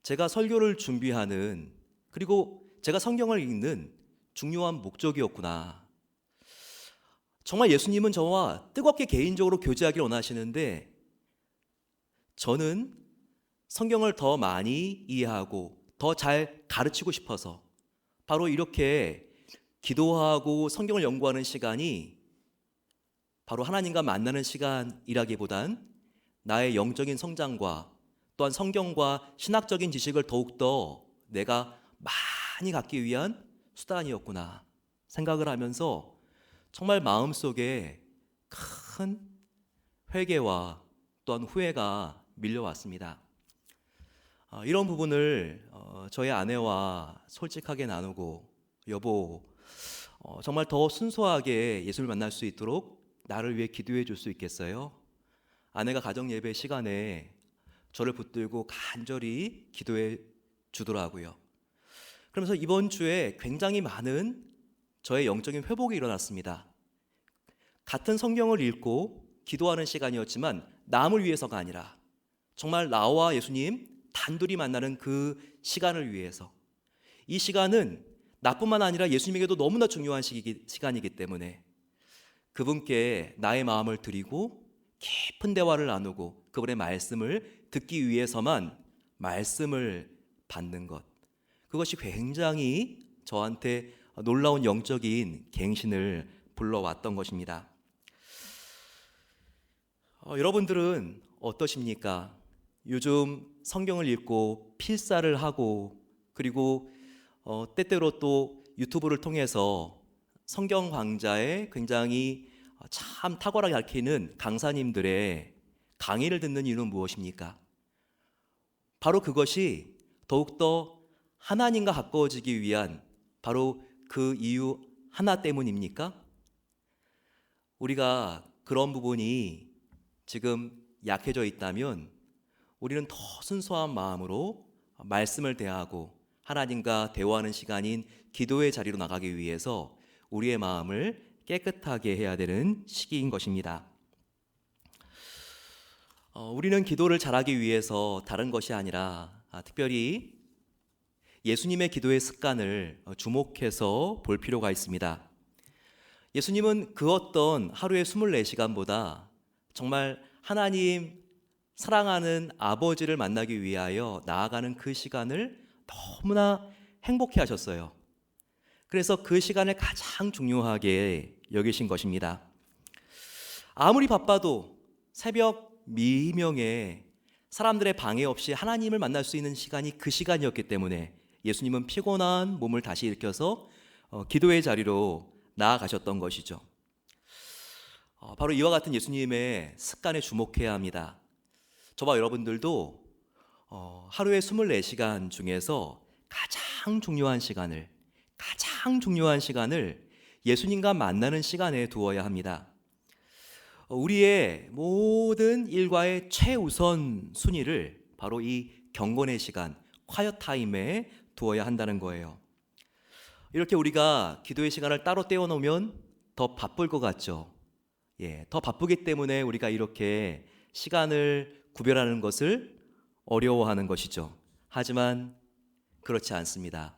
제가 설교를 준비하는 그리고 제가 성경을 읽는 중요한 목적이었구나. 정말 예수님은 저와 뜨겁게 개인적으로 교제하기를 원하시는데 저는 성경을 더 많이 이해하고 더 잘 가르치고 싶어서 바로 이렇게 기도하고 성경을 연구하는 시간이 바로 하나님과 만나는 시간이라기보단 나의 영적인 성장과 또한 성경과 신학적인 지식을 더욱더 내가 많이 갖기 위한 수단이었구나 생각을 하면서 정말 마음속에 큰 회개와 또한 후회가 밀려왔습니다. 이런 부분을 저희 아내와 솔직하게 나누고 여보 정말 더 순수하게 예수를 만날 수 있도록 나를 위해 기도해 줄 수 있겠어요? 아내가 가정 예배 시간에 저를 붙들고 간절히 기도해 주더라고요. 그러면서 이번 주에 굉장히 많은 저의 영적인 회복이 일어났습니다. 같은 성경을 읽고 기도하는 시간이었지만 남을 위해서가 아니라 정말 나와 예수님 단둘이 만나는 그 시간을 위해서 이 시간은 나뿐만 아니라 예수님에게도 너무나 중요한 시간이기 때문에 그분께 나의 마음을 드리고 깊은 대화를 나누고 그분의 말씀을 듣기 위해서만 말씀을 받는 것 그것이 굉장히 저한테 놀라운 영적인 갱신을 불러왔던 것입니다. 여러분들은 어떠십니까? 요즘 성경을 읽고 필사를 하고 그리고 때때로 또 유튜브를 통해서 성경 강좌에 굉장히 참 탁월하게 가르치는 강사님들의 강의를 듣는 이유는 무엇입니까? 바로 그것이 더욱더 하나님과 가까워지기 위한 바로 그 이유 하나 때문입니까? 우리가 그런 부분이 지금 약해져 있다면 우리는 더 순수한 마음으로 말씀을 대하고 하나님과 대화하는 시간인 기도의 자리로 나가기 위해서 우리의 마음을 깨끗하게 해야 되는 시기인 것입니다. 우리는 기도를 잘하기 위해서 다른 것이 아니라 특별히 예수님의 기도의 습관을 주목해서 볼 필요가 있습니다. 예수님은 그 어떤 하루의 24시간보다 정말 하나님 사랑하는 아버지를 만나기 위하여 나아가는 그 시간을 너무나 행복해 하셨어요. 그래서 그 시간을 가장 중요하게 여기신 것입니다. 아무리 바빠도 새벽 미명에 사람들의 방해 없이 하나님을 만날 수 있는 시간이 그 시간이었기 때문에 예수님은 피곤한 몸을 다시 일으켜서 기도의 자리로 나아가셨던 것이죠. 바로 이와 같은 예수님의 습관에 주목해야 합니다. 저와 여러분들도 하루의 24시간 중에서 가장 중요한 시간을 예수님과 만나는 시간에 두어야 합니다. 우리의 모든 일과의 최우선 순위를 바로 이 경건의 시간, 콰이어 타임에 두어야 한다는 거예요. 이렇게 우리가 기도의 시간을 따로 떼어놓으면 더 바쁠 것 같죠. 더 바쁘기 때문에 우리가 이렇게 시간을 구별하는 것을 어려워하는 것이죠. 하지만 그렇지 않습니다.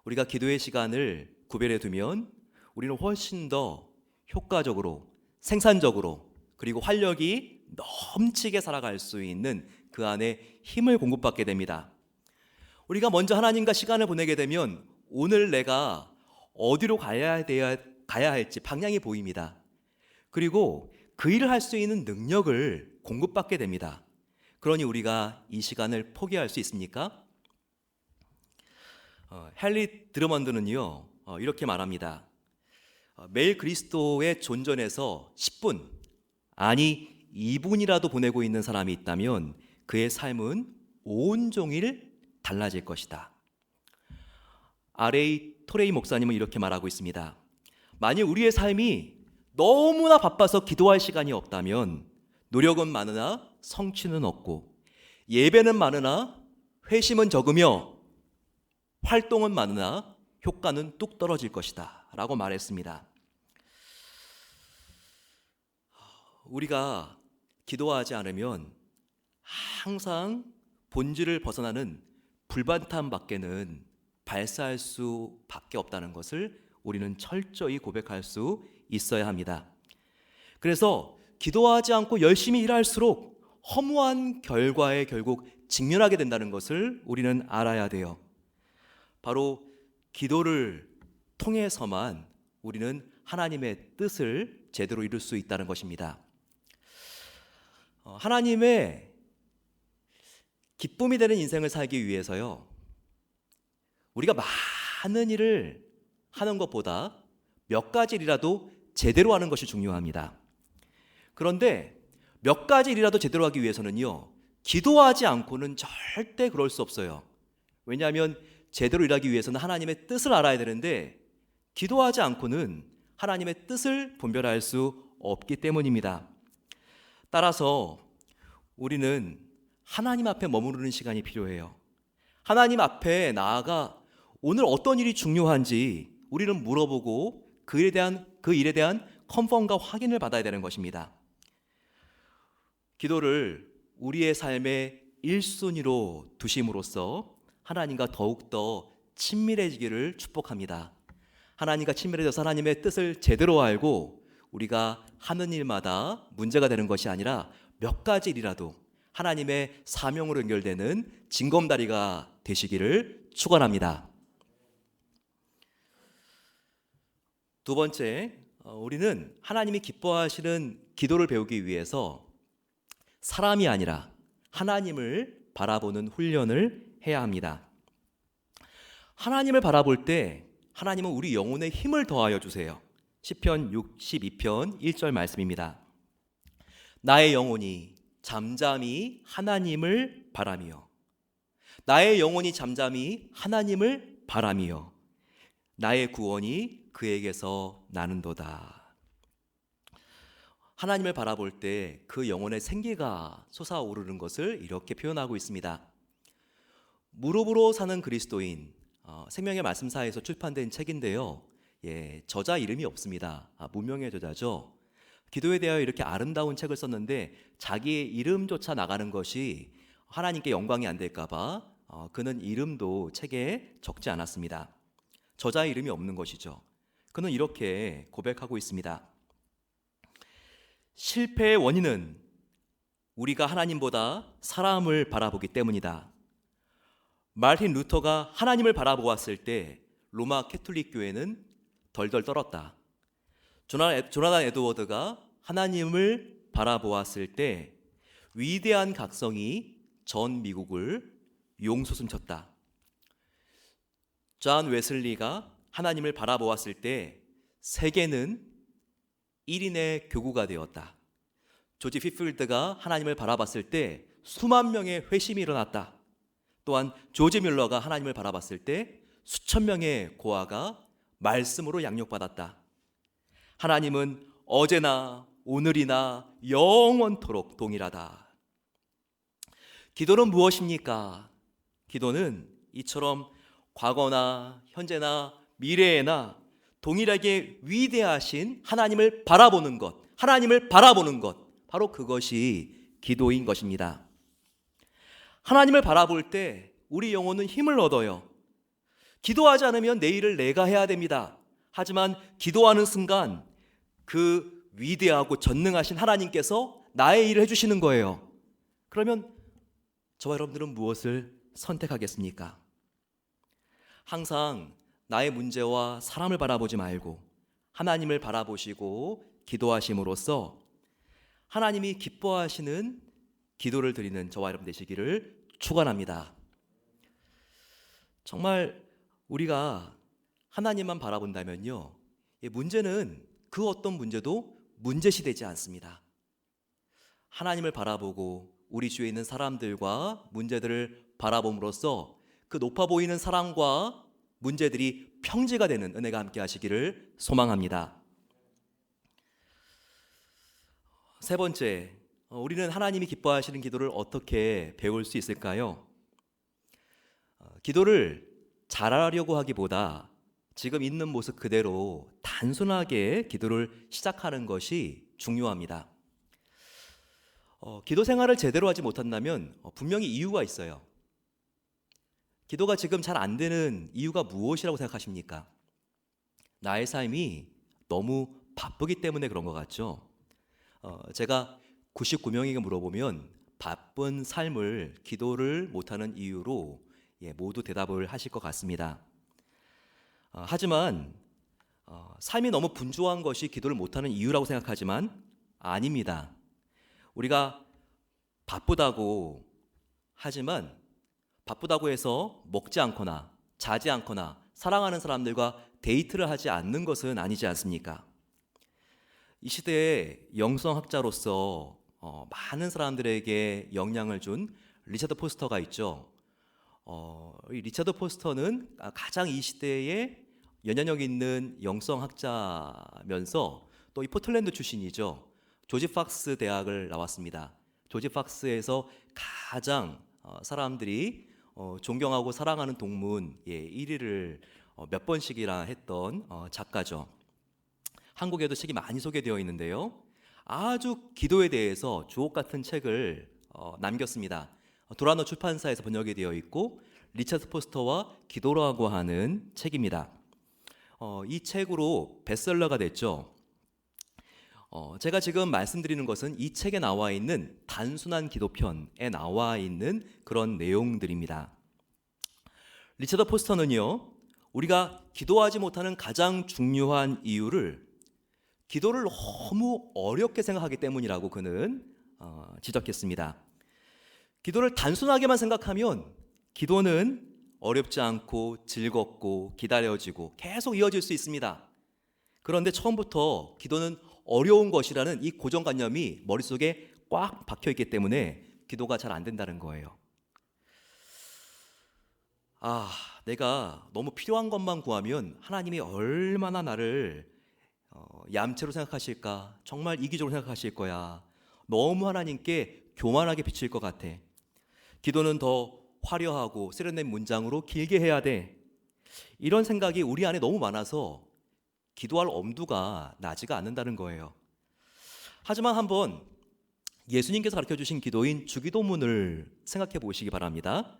우리가 기도의 시간을 구별해 두면 우리는 훨씬 더 효과적으로, 생산적으로, 그리고 활력이 넘치게 살아갈 수 있는 그 안에 힘을 공급받게 됩니다. 우리가 먼저 하나님과 시간을 보내게 되면 오늘 내가 어디로 가야 할지 방향이 보입니다. 그리고 그 일을 할 수 있는 능력을 공급받게 됩니다. 그러니 우리가 이 시간을 포기할 수 있습니까? 헨리 드러먼드는요 이렇게 말합니다. 매일 그리스도의 존전에서 10분 아니 2분이라도 보내고 있는 사람이 있다면 그의 삶은 온종일 달라질 것이다. R.A. 토레이 목사님은 이렇게 말하고 있습니다. 만일 우리의 삶이 너무나 바빠서 기도할 시간이 없다면 노력은 많으나 성취는 없고, 예배는 많으나 회심은 적으며, 활동은 많으나 효과는 뚝 떨어질 것이다 라고 말했습니다. 우리가 기도하지 않으면 항상 본질을 벗어나는 불반탐 밖에는 발사할 수밖에 없다는 것을 우리는 철저히 고백할 수 있어야 합니다. 그래서 기도하지 않고 열심히 일할수록 허무한 결과에 결국 직면하게 된다는 것을 우리는 알아야 돼요. 바로 기도를 통해서만 우리는 하나님의 뜻을 제대로 이룰 수 있다는 것입니다. 하나님의 기쁨이 되는 인생을 살기 위해서요, 우리가 많은 일을 하는 것보다 몇 가지 일이라도 제대로 하는 것이 중요합니다. 그런데 몇 가지 일이라도 제대로 하기 위해서는요, 기도하지 않고는 절대 그럴 수 없어요. 왜냐하면 제대로 일하기 위해서는 하나님의 뜻을 알아야 되는데 기도하지 않고는 하나님의 뜻을 분별할 수 없기 때문입니다. 따라서 우리는 하나님 앞에 머무르는 시간이 필요해요. 하나님 앞에 나아가 오늘 어떤 일이 중요한지 우리는 물어보고 그 일에 대한 컨펌과 확인을 받아야 되는 것입니다. 기도를 우리의 삶의 1순위로 두심으로써 하나님과 더욱더 친밀해지기를 축복합니다. 하나님과 친밀해져서 하나님의 뜻을 제대로 알고 우리가 하는 일마다 문제가 되는 것이 아니라 몇 가지 일이라도 하나님의 사명으로 연결되는 징검다리가 되시기를 축원합니다. 두 번째, 우리는 하나님이 기뻐하시는 기도를 배우기 위해서 사람이 아니라 하나님을 바라보는 훈련을 해야 합니다. 하나님을 바라볼 때 하나님은 우리 영혼에 힘을 더하여 주세요. 시편 62편 1절 말씀입니다. 나의 영혼이 잠잠히 하나님을 바라며, 나의 영혼이 잠잠히 하나님을 바라며 나의 구원이 그에게서 나는도다. 하나님을 바라볼 때 그 영혼의 생기가 솟아오르는 것을 이렇게 표현하고 있습니다. 무릎으로 사는 그리스도인, 생명의 말씀사에서 출판된 책인데요, 저자 이름이 없습니다. 무명의 저자죠. 기도에 대하여 이렇게 아름다운 책을 썼는데 자기의 이름조차 나가는 것이 하나님께 영광이 안 될까 봐 그는 이름도 책에 적지 않았습니다. 저자의 이름이 없는 것이죠. 그는 이렇게 고백하고 있습니다. 실패의 원인은 우리가 하나님보다 사람을 바라보기 때문이다. 마르틴 루터가 하나님을 바라보았을 때 로마 캐톨릭 교회는 덜덜 떨었다. 조나단 에드워드가 하나님을 바라보았을 때 위대한 각성이 전 미국을 용솟음쳤다. 존 웨슬리가 하나님을 바라보았을 때 세계는 1인의 교구가 되었다. 조지 휘필드가 하나님을 바라봤을 때 수만 명의 회심이 일어났다. 또한 조지 뮬러가 하나님을 바라봤을 때 수천 명의 고아가 말씀으로 양육받았다. 하나님은 어제나 오늘이나 영원토록 동일하다. 기도는 무엇입니까? 기도는 이처럼 과거나 현재나 미래에나 동일하게 위대하신 하나님을 바라보는 것, 바로 그것이 기도인 것입니다. 하나님을 바라볼 때 우리 영혼은 힘을 얻어요. 기도하지 않으면 내일을 내가 해야 됩니다. 하지만 기도하는 순간 그 위대하고 전능하신 하나님께서 나의 일을 해주시는 거예요. 그러면 저와 여러분들은 무엇을 선택하겠습니까? 항상 나의 문제와 사람을 바라보지 말고 하나님을 바라보시고 기도하심으로써 하나님이 기뻐하시는 기도를 드리는 저와 여러분 되시기를 축원합니다. 정말 우리가 하나님만 바라본다면요, 문제는 그 어떤 문제도 문제시 되지 않습니다. 하나님을 바라보고 우리 주위에 있는 사람들과 문제들을 바라봄으로써 그 높아 보이는 사랑과 문제들이 평지가 되는 은혜가 함께 하시기를 소망합니다. 세 번째, 우리는 하나님이 기뻐하시는 기도를 어떻게 배울 수 있을까요? 기도를 잘하려고 하기보다 지금 있는 모습 그대로 단순하게 기도를 시작하는 것이 중요합니다. 기도 생활을 제대로 하지 못한다면 분명히 이유가 있어요. 기도가 지금 잘 안 되는 이유가 무엇이라고 생각하십니까? 나의 삶이 너무 바쁘기 때문에 그런 것 같죠? 제가 99명에게 물어보면 바쁜 삶을 기도를 못하는 이유로 모두 대답을 하실 것 같습니다. 하지만 삶이 너무 분주한 것이 기도를 못하는 이유라고 생각하지만 아닙니다. 우리가 바쁘다고 하지만 바쁘다고 해서 먹지 않거나 자지 않거나 사랑하는 사람들과 데이트를 하지 않는 것은 아니지 않습니까? 이 시대의 영성학자로서 많은 사람들에게 영향을 준 리차드 포스터가 있죠. 이 리차드 포스터는 가장 이 시대에 영향력 있는 영성학자면서 또 이 포틀랜드 출신이죠. 조지 팍스 대학을 나왔습니다. 조지 팍스에서 가장 사람들이 존경하고 사랑하는 동문 1위를 몇 번씩이나 했던 작가죠. 한국에도 책이 많이 소개되어 있는데요. 아주 기도에 대해서 주옥 같은 책을 남겼습니다. 도라노 출판사에서 번역이 되어 있고 리차드 포스터와 기도라고 하는 책입니다. 이 책으로 베스트셀러가 됐죠. 제가 지금 말씀드리는 것은 이 책에 나와 있는 단순한 기도편에 나와 있는 그런 내용들입니다. 리차드 포스터는요, 우리가 기도하지 못하는 가장 중요한 이유를 기도를 너무 어렵게 생각하기 때문이라고 그는 지적했습니다. 기도를 단순하게만 생각하면 기도는 어렵지 않고 즐겁고 기다려지고 계속 이어질 수 있습니다. 그런데 처음부터 기도는 어려운 것이라는 이 고정관념이 머릿속에 꽉 박혀있기 때문에 기도가 잘 안 된다는 거예요. 내가 너무 필요한 것만 구하면 하나님이 얼마나 나를 얌체로 생각하실까? 정말 이기적으로 생각하실 거야. 너무 하나님께 교만하게 비칠 것 같아. 기도는 더 화려하고 세련된 문장으로 길게 해야 돼. 이런 생각이 우리 안에 너무 많아서 기도할 엄두가 나지가 않는다는 거예요. 하지만 한번 예수님께서 가르쳐주신 기도인 주기도문을 생각해 보시기 바랍니다.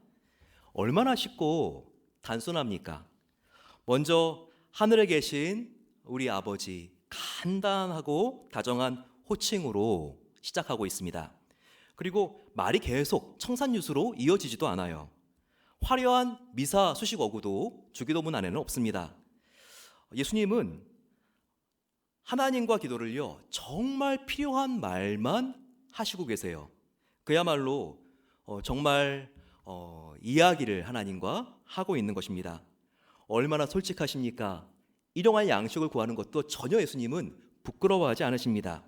얼마나 쉽고 단순합니까? 먼저 하늘에 계신 우리 아버지, 간단하고 다정한 호칭으로 시작하고 있습니다. 그리고 말이 계속 청산유수로 이어지지도 않아요. 화려한 미사 수식 어구도 주기도문 안에는 없습니다. 예수님은 하나님과 기도를요, 정말 필요한 말만 하시고 계세요. 그야말로 정말 이야기를 하나님과 하고 있는 것입니다. 얼마나 솔직하십니까? 일용할 양식을 구하는 것도 전혀 예수님은 부끄러워하지 않으십니다.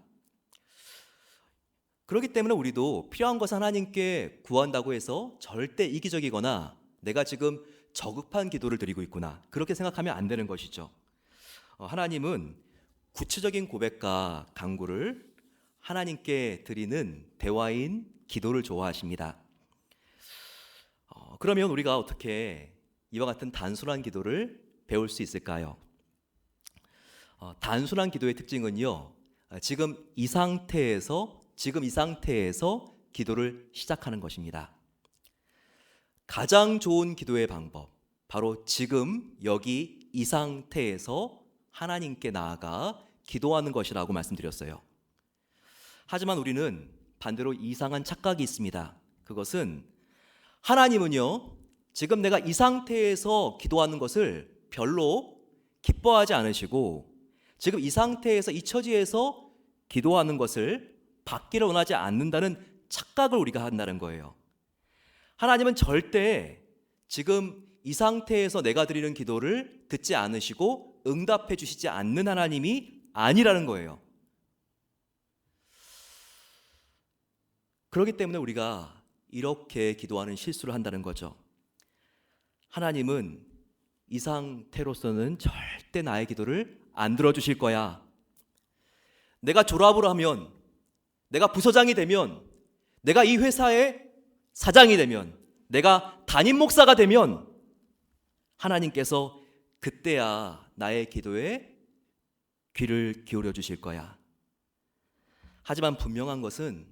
그렇기 때문에 우리도 필요한 것을 하나님께 구한다고 해서 절대 이기적이거나 내가 지금 저급한 기도를 드리고 있구나, 그렇게 생각하면 안 되는 것이죠. 하나님은 구체적인 고백과 간구를 하나님께 드리는 대화인 기도를 좋아하십니다. 그러면 우리가 어떻게 이와 같은 단순한 기도를 배울 수 있을까요? 단순한 기도의 특징은요, 지금 이 상태에서 기도를 시작하는 것입니다. 가장 좋은 기도의 방법, 바로 지금 여기 이 상태에서 하나님께 나아가 기도하는 것이라고 말씀드렸어요. 하지만 우리는 반대로 이상한 착각이 있습니다. 그것은 하나님은요, 지금 내가 이 상태에서 기도하는 것을 별로 기뻐하지 않으시고, 지금 이 상태에서 이 처지에서 기도하는 것을 받기를 원하지 않는다는 착각을 우리가 한다는 거예요. 하나님은 절대 지금 이 상태에서 내가 드리는 기도를 듣지 않으시고 응답해 주시지 않는 하나님이 아니라는 거예요. 그렇기 때문에 우리가 이렇게 기도하는 실수를 한다는 거죠. 하나님은 이 상태로서는 절대 나의 기도를 안 들어주실 거야. 내가 졸업을 하면, 내가 부서장이 되면, 내가 이 회사의 사장이 되면, 내가 담임 목사가 되면 하나님께서 그때야 나의 기도에 귀를 기울여 주실 거야. 하지만 분명한 것은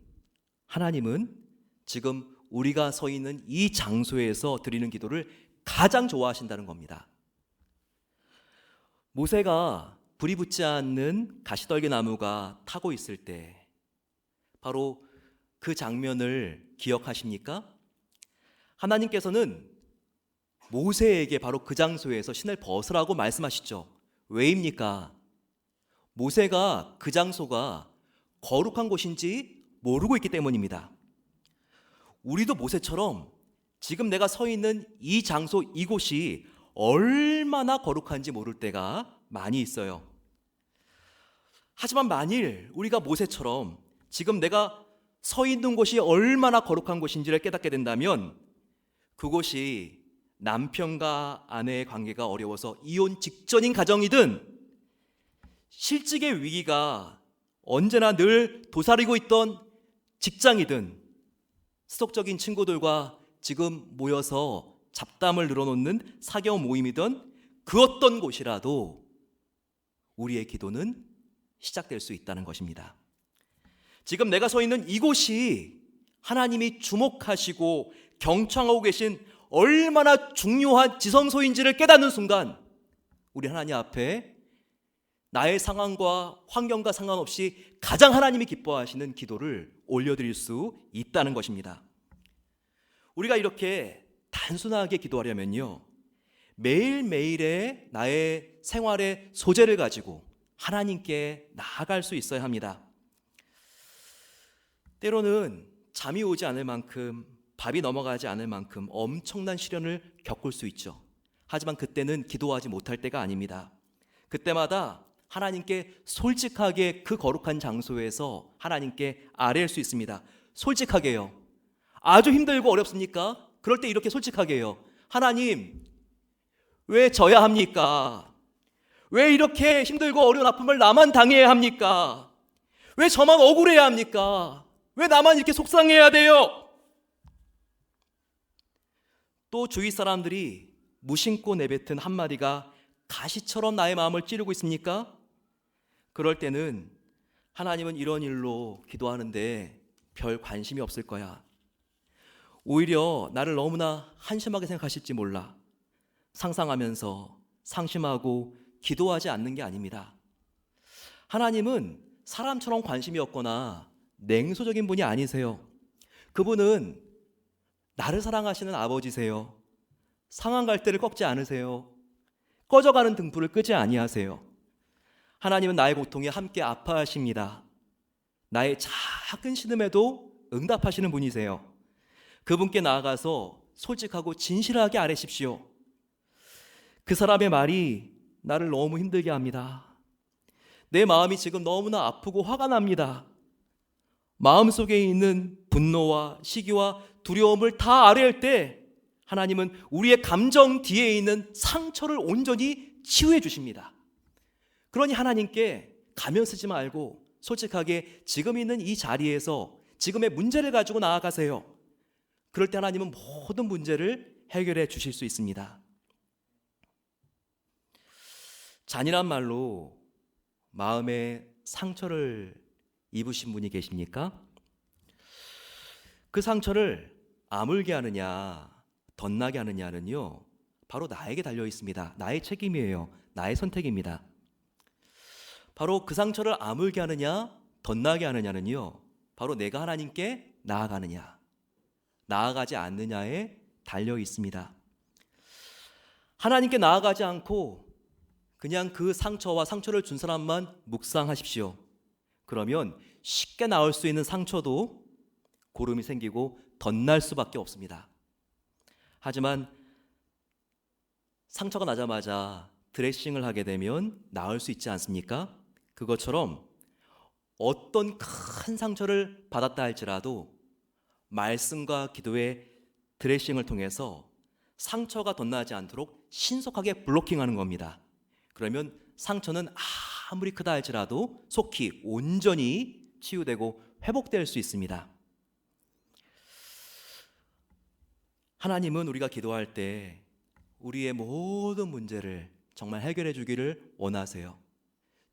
하나님은 지금 우리가 서 있는 이 장소에서 드리는 기도를 가장 좋아하신다는 겁니다. 모세가 불이 붙지 않는 가시떨기 나무가 타고 있을 때, 바로 그 장면을 기억하십니까? 하나님께서는 모세에게 바로 그 장소에서 신을 벗으라고 말씀하시죠. 왜입니까? 모세가 그 장소가 거룩한 곳인지 모르고 있기 때문입니다. 우리도 모세처럼 지금 내가 서 있는 이 장소, 이곳이 얼마나 거룩한지 모를 때가 많이 있어요. 하지만 만일 우리가 모세처럼 지금 내가 서 있는 곳이 얼마나 거룩한 곳인지를 깨닫게 된다면, 그곳이 남편과 아내의 관계가 어려워서 이혼 직전인 가정이든, 실직의 위기가 언제나 늘 도사리고 있던 직장이든, 수석적인 친구들과 지금 모여서 잡담을 늘어놓는 사교 모임이든, 그 어떤 곳이라도 우리의 기도는 시작될 수 있다는 것입니다. 지금 내가 서 있는 이곳이 하나님이 주목하시고 경청하고 계신 얼마나 중요한 지성소인지를 깨닫는 순간, 우리 하나님 앞에 나의 상황과 환경과 상관없이 가장 하나님이 기뻐하시는 기도를 올려드릴 수 있다는 것입니다. 우리가 이렇게 단순하게 기도하려면요, 매일매일의 나의 생활의 소재를 가지고 하나님께 나아갈 수 있어야 합니다. 때로는 잠이 오지 않을 만큼, 밥이 넘어가지 않을 만큼 엄청난 시련을 겪을 수 있죠. 하지만 그때는 기도하지 못할 때가 아닙니다. 그때마다 하나님께 솔직하게 그 거룩한 장소에서 하나님께 아뢰일 수 있습니다. 솔직하게요. 아주 힘들고 어렵습니까? 그럴 때 이렇게 솔직하게 해요. 하나님, 왜 져야 합니까? 왜 이렇게 힘들고 어려운 아픔을 나만 당해야 합니까? 왜 저만 억울해야 합니까? 왜 나만 이렇게 속상해야 돼요? 또 주위 사람들이 무심코 내뱉은 한마디가 가시처럼 나의 마음을 찌르고 있습니까? 그럴 때는 하나님은 이런 일로 기도하는데 별 관심이 없을 거야. 오히려 나를 너무나 한심하게 생각하실지 몰라. 상상하면서 상심하고 기도하지 않는 게 아닙니다. 하나님은 사람처럼 관심이 없거나 냉소적인 분이 아니세요. 그분은 나를 사랑하시는 아버지세요. 상한 갈대를 꺾지 않으세요. 꺼져가는 등불을 끄지 아니하세요. 하나님은 나의 고통에 함께 아파하십니다. 나의 작은 신음에도 응답하시는 분이세요. 그분께 나아가서 솔직하고 진실하게 아뢰십시오. 그 사람의 말이 나를 너무 힘들게 합니다. 내 마음이 지금 너무나 아프고 화가 납니다. 마음속에 있는 분노와 시기와 두려움을 다 아뢰할 때 하나님은 우리의 감정 뒤에 있는 상처를 온전히 치유해 주십니다. 그러니 하나님께 가면 쓰지 말고 솔직하게 지금 있는 이 자리에서 지금의 문제를 가지고 나아가세요. 그럴 때 하나님은 모든 문제를 해결해 주실 수 있습니다. 잔인한 말로 마음에 상처를 입으신 분이 계십니까? 그 상처를 아물게 하느냐 덧나게 하느냐는요, 바로 나에게 달려 있습니다. 나의 책임이에요. 나의 선택입니다. 바로 그 상처를 아물게 하느냐 덧나게 하느냐는요, 바로 내가 하나님께 나아가느냐 나아가지 않느냐에 달려 있습니다. 하나님께 나아가지 않고 그냥 그 상처와 상처를 준 사람만 묵상하십시오. 그러면 쉽게 나올 수 있는 상처도 고름이 생기고 덧날 수밖에 없습니다. 하지만 상처가 나자마자 드레싱을 하게 되면 나을 수 있지 않습니까? 그것처럼 어떤 큰 상처를 받았다 할지라도 말씀과 기도의 드레싱을 통해서 상처가 덧나지 않도록 신속하게 블로킹하는 겁니다. 그러면 상처는 아무리 크다 할지라도 속히 온전히 치유되고 회복될 수 있습니다. 하나님은 우리가 기도할 때 우리의 모든 문제를 정말 해결해 주기를 원하세요.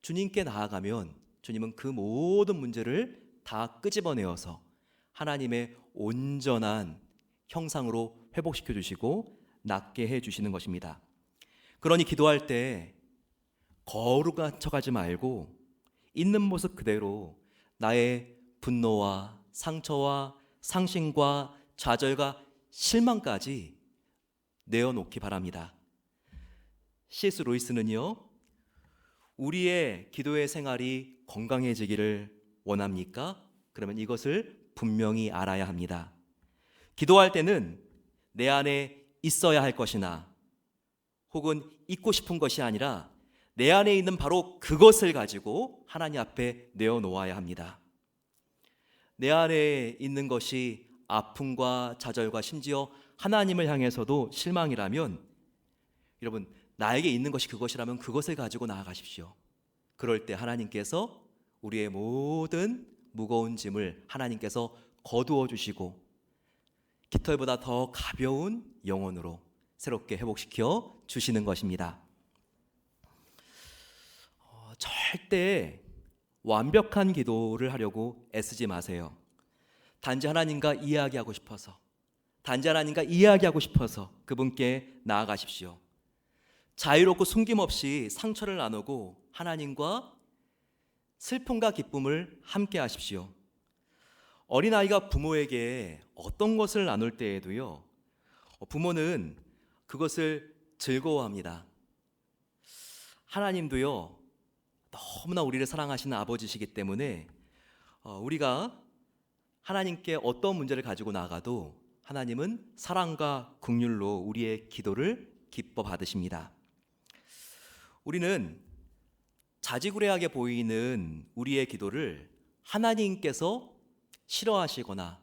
주님께 나아가면 주님은 그 모든 문제를 다 끄집어내어서 하나님의 온전한 형상으로 회복시켜 주시고 낫게 해 주시는 것입니다. 그러니 기도할 때 거룩한 척하지 말고 있는 모습 그대로 나의 분노와 상처와 상심과 좌절과 실망까지 내어놓기 바랍니다. C.S. 루이스는요, 우리의 기도의 생활이 건강해지기를 원합니까? 그러면 이것을 분명히 알아야 합니다. 기도할 때는 내 안에 있어야 할 것이나 혹은 있고 싶은 것이 아니라 내 안에 있는 바로 그것을 가지고 하나님 앞에 내어놓아야 합니다. 내 안에 있는 것이 아픔과 좌절과 심지어 하나님을 향해서도 실망이라면, 여러분, 나에게 있는 것이 그것이라면 그것을 가지고 나아가십시오. 그럴 때 하나님께서 우리의 모든 무거운 짐을 하나님께서 거두어 주시고 깃털보다 더 가벼운 영혼으로 새롭게 회복시켜 주시는 것입니다. 절대 완벽한 기도를 하려고 애쓰지 마세요. 단지 하나님과 이야기하고 싶어서, 단지 하나님과 이야기하고 싶어서 그분께 나아가십시오. 자유롭고 숨김없이 상처를 나누고 하나님과 슬픔과 기쁨을 함께 하십시오. 어린아이가 부모에게 어떤 것을 나눌 때에도요, 부모는 그것을 즐거워합니다. 하나님도요, 너무나 우리를 사랑하시는 아버지시기 때문에 우리가 하나님께 어떤 문제를 가지고 나가도 하나님은 사랑과 긍휼로 우리의 기도를 기뻐 받으십니다. 우리는 자지구레하게 보이는 우리의 기도를 하나님께서 싫어하시거나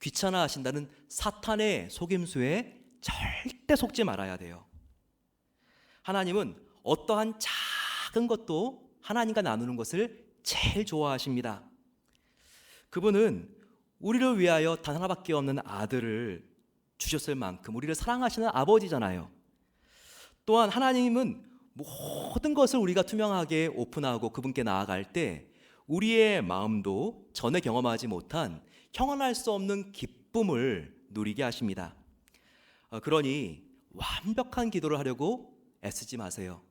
귀찮아하신다는 사탄의 속임수에 절대 속지 말아야 돼요. 하나님은 어떠한 작은 것도 하나님과 나누는 것을 제일 좋아하십니다. 그분은 우리를 위하여 단 하나밖에 없는 아들을 주셨을 만큼 우리를 사랑하시는 아버지잖아요. 또한 하나님은 모든 것을 우리가 투명하게 오픈하고 그분께 나아갈 때 우리의 마음도 전에 경험하지 못한 형언할 수 없는 기쁨을 누리게 하십니다. 그러니 완벽한 기도를 하려고 애쓰지 마세요.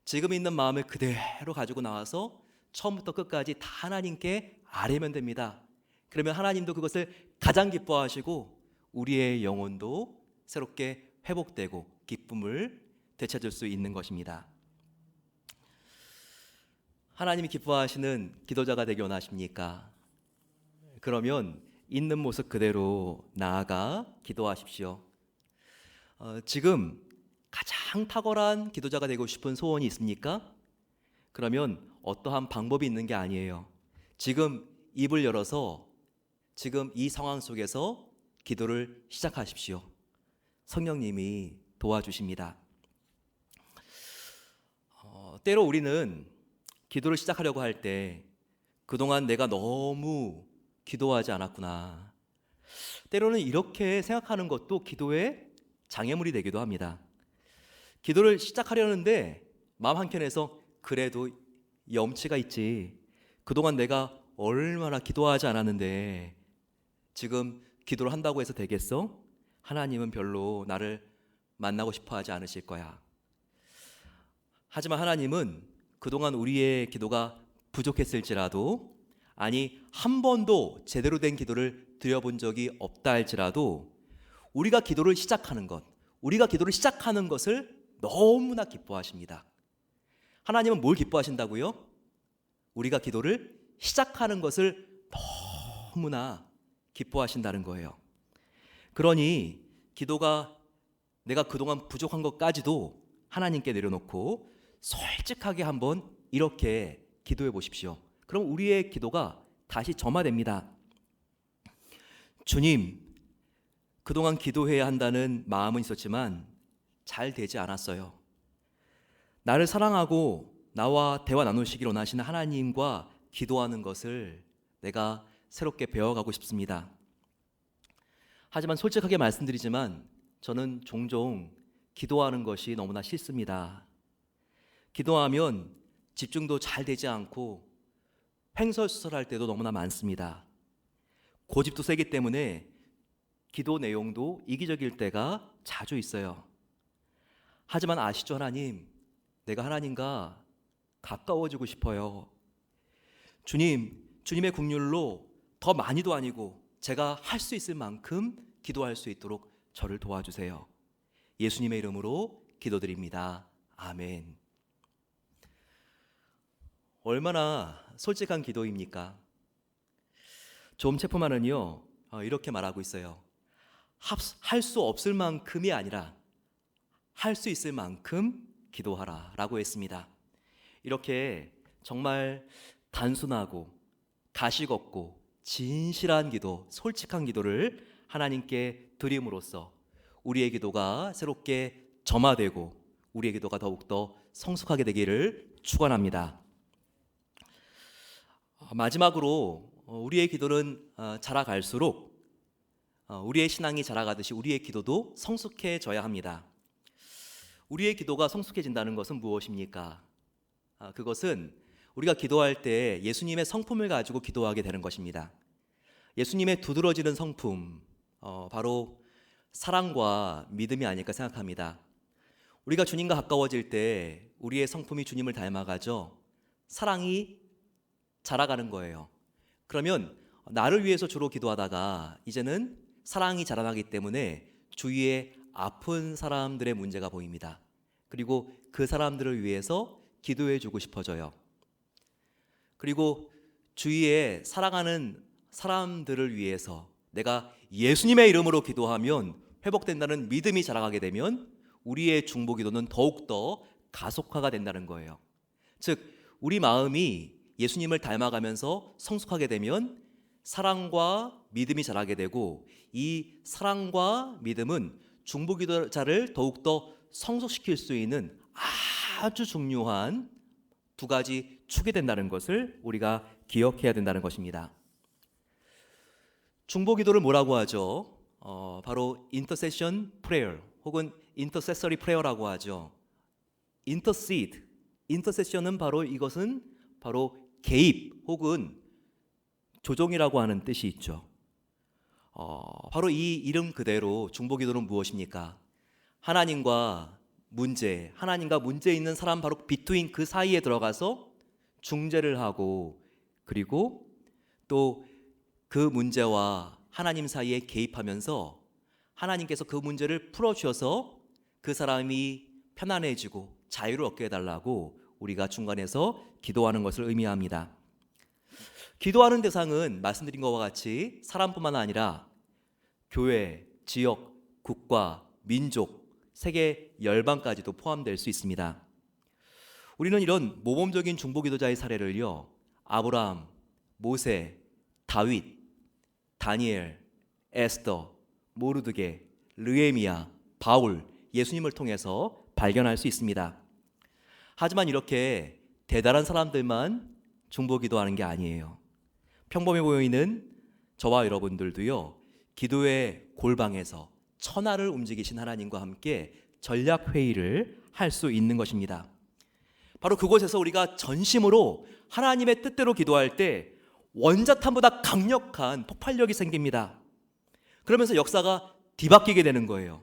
지금 있는 마음을 그대로 가지고 나와서 처음부터 끝까지 다 하나님께 아뢰면 됩니다. 그러면 하나님도 그것을 가장 기뻐하시고 우리의 영혼도 새롭게 회복되고 기쁨을 되찾을 수 있는 것입니다. 하나님이 기뻐하시는 기도자가 되기 원하십니까? 그러면 있는 모습 그대로 나아가 기도하십시오. 지금 가장 탁월한 기도자가 되고 싶은 소원이 있습니까? 그러면 어떠한 방법이 있는 게 아니에요. 지금 입을 열어서 지금 이 상황 속에서 기도를 시작하십시오. 성령님이 도와주십니다. 때로 우리는 기도를 시작하려고 할 때 그동안 내가 너무 기도하지 않았구나. 때로는 이렇게 생각하는 것도 기도의 장애물이 되기도 합니다. 기도를 시작하려는데 마음 한켠에서 그래도 염치가 있지. 그동안 내가 얼마나 기도하지 않았는데 지금 기도를 한다고 해서 되겠어? 하나님은 별로 나를 만나고 싶어 하지 않으실 거야. 하지만 하나님은 그동안 우리의 기도가 부족했을지라도, 아니 한 번도 제대로 된 기도를 드려본 적이 없다 할지라도 우리가 기도를 시작하는 것을 너무나 기뻐하십니다. 하나님은 뭘 기뻐하신다고요? 우리가 기도를 시작하는 것을 너무나 기뻐하신다는 거예요. 그러니 기도가 내가 그동안 부족한 것까지도 하나님께 내려놓고 솔직하게 한번 이렇게 기도해 보십시오. 그럼 우리의 기도가 다시 점화됩니다. 주님, 그동안 기도해야 한다는 마음은 있었지만 잘 되지 않았어요. 나를 사랑하고 나와 대화 나누시기를 원하시는 하나님과 기도하는 것을 내가 새롭게 배워가고 싶습니다. 하지만 솔직하게 말씀드리지만 저는 종종 기도하는 것이 너무나 싫습니다. 기도하면 집중도 잘 되지 않고 횡설수설할 때도 너무나 많습니다. 고집도 세기 때문에 기도 내용도 이기적일 때가 자주 있어요. 하지만 아시죠, 하나님? 내가 하나님과 가까워지고 싶어요. 주님의 국률로 더 많이도 아니고 제가 할 수 있을 만큼 기도할 수 있도록 저를 도와주세요. 예수님의 이름으로 기도드립니다. 아멘. 얼마나 솔직한 기도입니까? 좀 체포만은요 이렇게 말하고 있어요. 할 수 없을 만큼이 아니라 할 수 있을 만큼 기도하라 라고 했습니다. 이렇게 정말 단순하고 가식 없고 진실한 기도, 솔직한 기도를 하나님께 드림으로써 우리의 기도가 새롭게 점화되고 우리의 기도가 더욱더 성숙하게 되기를 축원합니다. 마지막으로 우리의 기도는 자라갈수록 우리의 신앙이 자라가듯이 우리의 기도도 성숙해져야 합니다. 우리의 기도가 성숙해진다는 것은 무엇입니까? 그것은 우리가 기도할 때 예수님의 성품을 가지고 기도하게 되는 것입니다. 예수님의 두드러지는 성품, 바로 사랑과 믿음이 아닐까 생각합니다. 우리가 주님과 가까워질 때 우리의 성품이 주님을 닮아가죠. 사랑이 자라가는 거예요. 그러면 나를 위해서 주로 기도하다가 이제는 사랑이 자라나기 때문에 주위에 아픈 사람들의 문제가 보입니다. 그리고 그 사람들을 위해서 기도해 주고 싶어져요. 그리고 주위에 살아가는 사람들을 위해서 내가 예수님의 이름으로 기도하면 회복된다는 믿음이 자라가게 되면 우리의 중보 기도는 더욱더 가속화가 된다는 거예요. 즉 우리 마음이 예수님을 닮아가면서 성숙하게 되면 사랑과 믿음이 자라게 되고 이 사랑과 믿음은 중보 기도자를 더욱더 성숙시킬 수 있는 아주 중요한 두 가지 축이 된다는 것을 우리가 기억해야 된다는 것입니다. 중보 기도를 뭐라고 하죠? 바로 intercession prayer 혹은 intercessory prayer라고 하죠. intercession은 바로 이것은 바로 개입 혹은 조종이라고 하는 뜻이 있죠. 바로 이 이름 그대로 중보 기도는 무엇입니까? 하나님과 문제 있는 사람 바로 비트윈 그 사이에 들어가서 중재를 하고 그리고 또 그 문제와 하나님 사이에 개입하면서 하나님께서 그 문제를 풀어주셔서 그 사람이 편안해지고 자유를 얻게 해달라고 우리가 중간에서 기도하는 것을 의미합니다. 기도하는 대상은 말씀드린 것과 같이 사람뿐만 아니라 교회, 지역, 국가, 민족, 세계 열방까지도 포함될 수 있습니다. 우리는 이런 모범적인 중보기도자의 사례를요, 아브라함, 모세, 다윗, 다니엘, 에스더, 모르드게, 르헤미야, 바울, 예수님을 통해서 발견할 수 있습니다. 하지만 이렇게 대단한 사람들만 중보기도하는 게 아니에요. 평범해 보이는 저와 여러분들도요, 기도의 골방에서 천하를 움직이신 하나님과 함께 전략회의를 할 수 있는 것입니다. 바로 그곳에서 우리가 전심으로 하나님의 뜻대로 기도할 때 원자탄보다 강력한 폭발력이 생깁니다. 그러면서 역사가 뒤바뀌게 되는 거예요.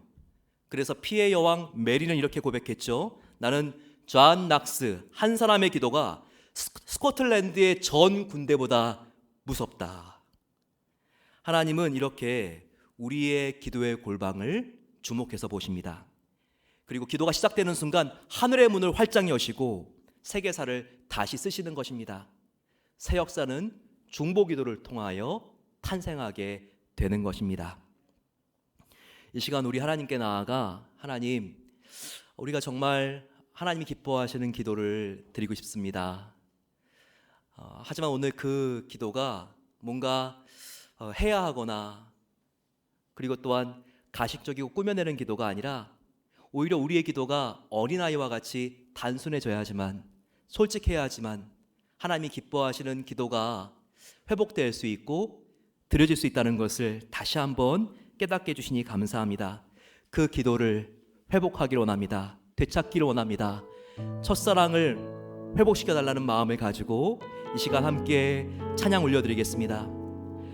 그래서 피해 여왕 메리는 이렇게 고백했죠. 나는 존 낙스 한 사람의 기도가 스코틀랜드의 전 군대보다 무섭다. 하나님은 이렇게 우리의 기도의 골방을 주목해서 보십니다. 그리고 기도가 시작되는 순간 하늘의 문을 활짝 여시고 세계사를 다시 쓰시는 것입니다. 새 역사는 중보기도를 통하여 탄생하게 되는 것입니다. 이 시간 우리 하나님께 나아가 하나님, 우리가 정말 하나님이 기뻐하시는 기도를 드리고 싶습니다. 하지만 오늘 그 기도가 뭔가 해야 하거나 그리고 또한 가식적이고 꾸며내는 기도가 아니라 오히려 우리의 기도가 어린아이와 같이 단순해져야 하지만 솔직해야 하지만 하나님이 기뻐하시는 기도가 회복될 수 있고 드려질 수 있다는 것을 다시 한번 깨닫게 해주시니 감사합니다. 그 기도를 회복하기를 원합니다. 되찾기를 원합니다. 첫사랑을 회복시켜달라는 마음을 가지고 이 시간 함께 찬양 올려드리겠습니다.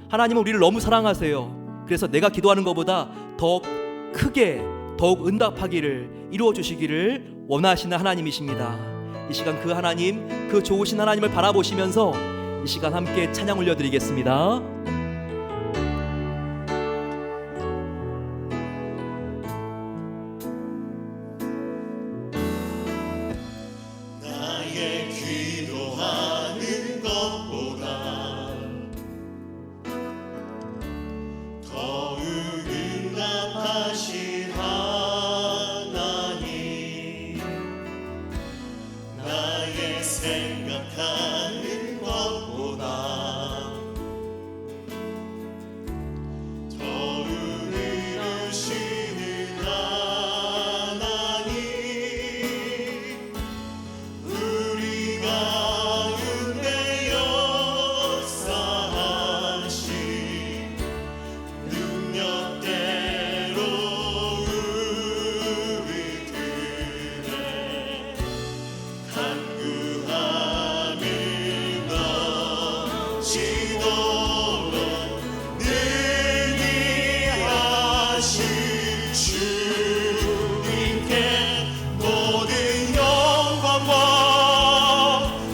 하나님은 우리를 너무 사랑하세요. 그래서 내가 기도하는 것보다 더욱 크게 더욱 응답하기를 이루어주시기를 원하시는 하나님이십니다. 이 시간 그 하나님, 그 좋으신 하나님을 바라보시면서 이 시간 함께 찬양 올려드리겠습니다. 나의 기도하는 것보다 더욱 응답하신 하나님, 나의 생각하는 것보다 더욱 이루시는 하나님, 우리 가운데 역사하신 능력대로 우리들의 간구함을 넘치도록 능히 하신 주님께 모든 영광과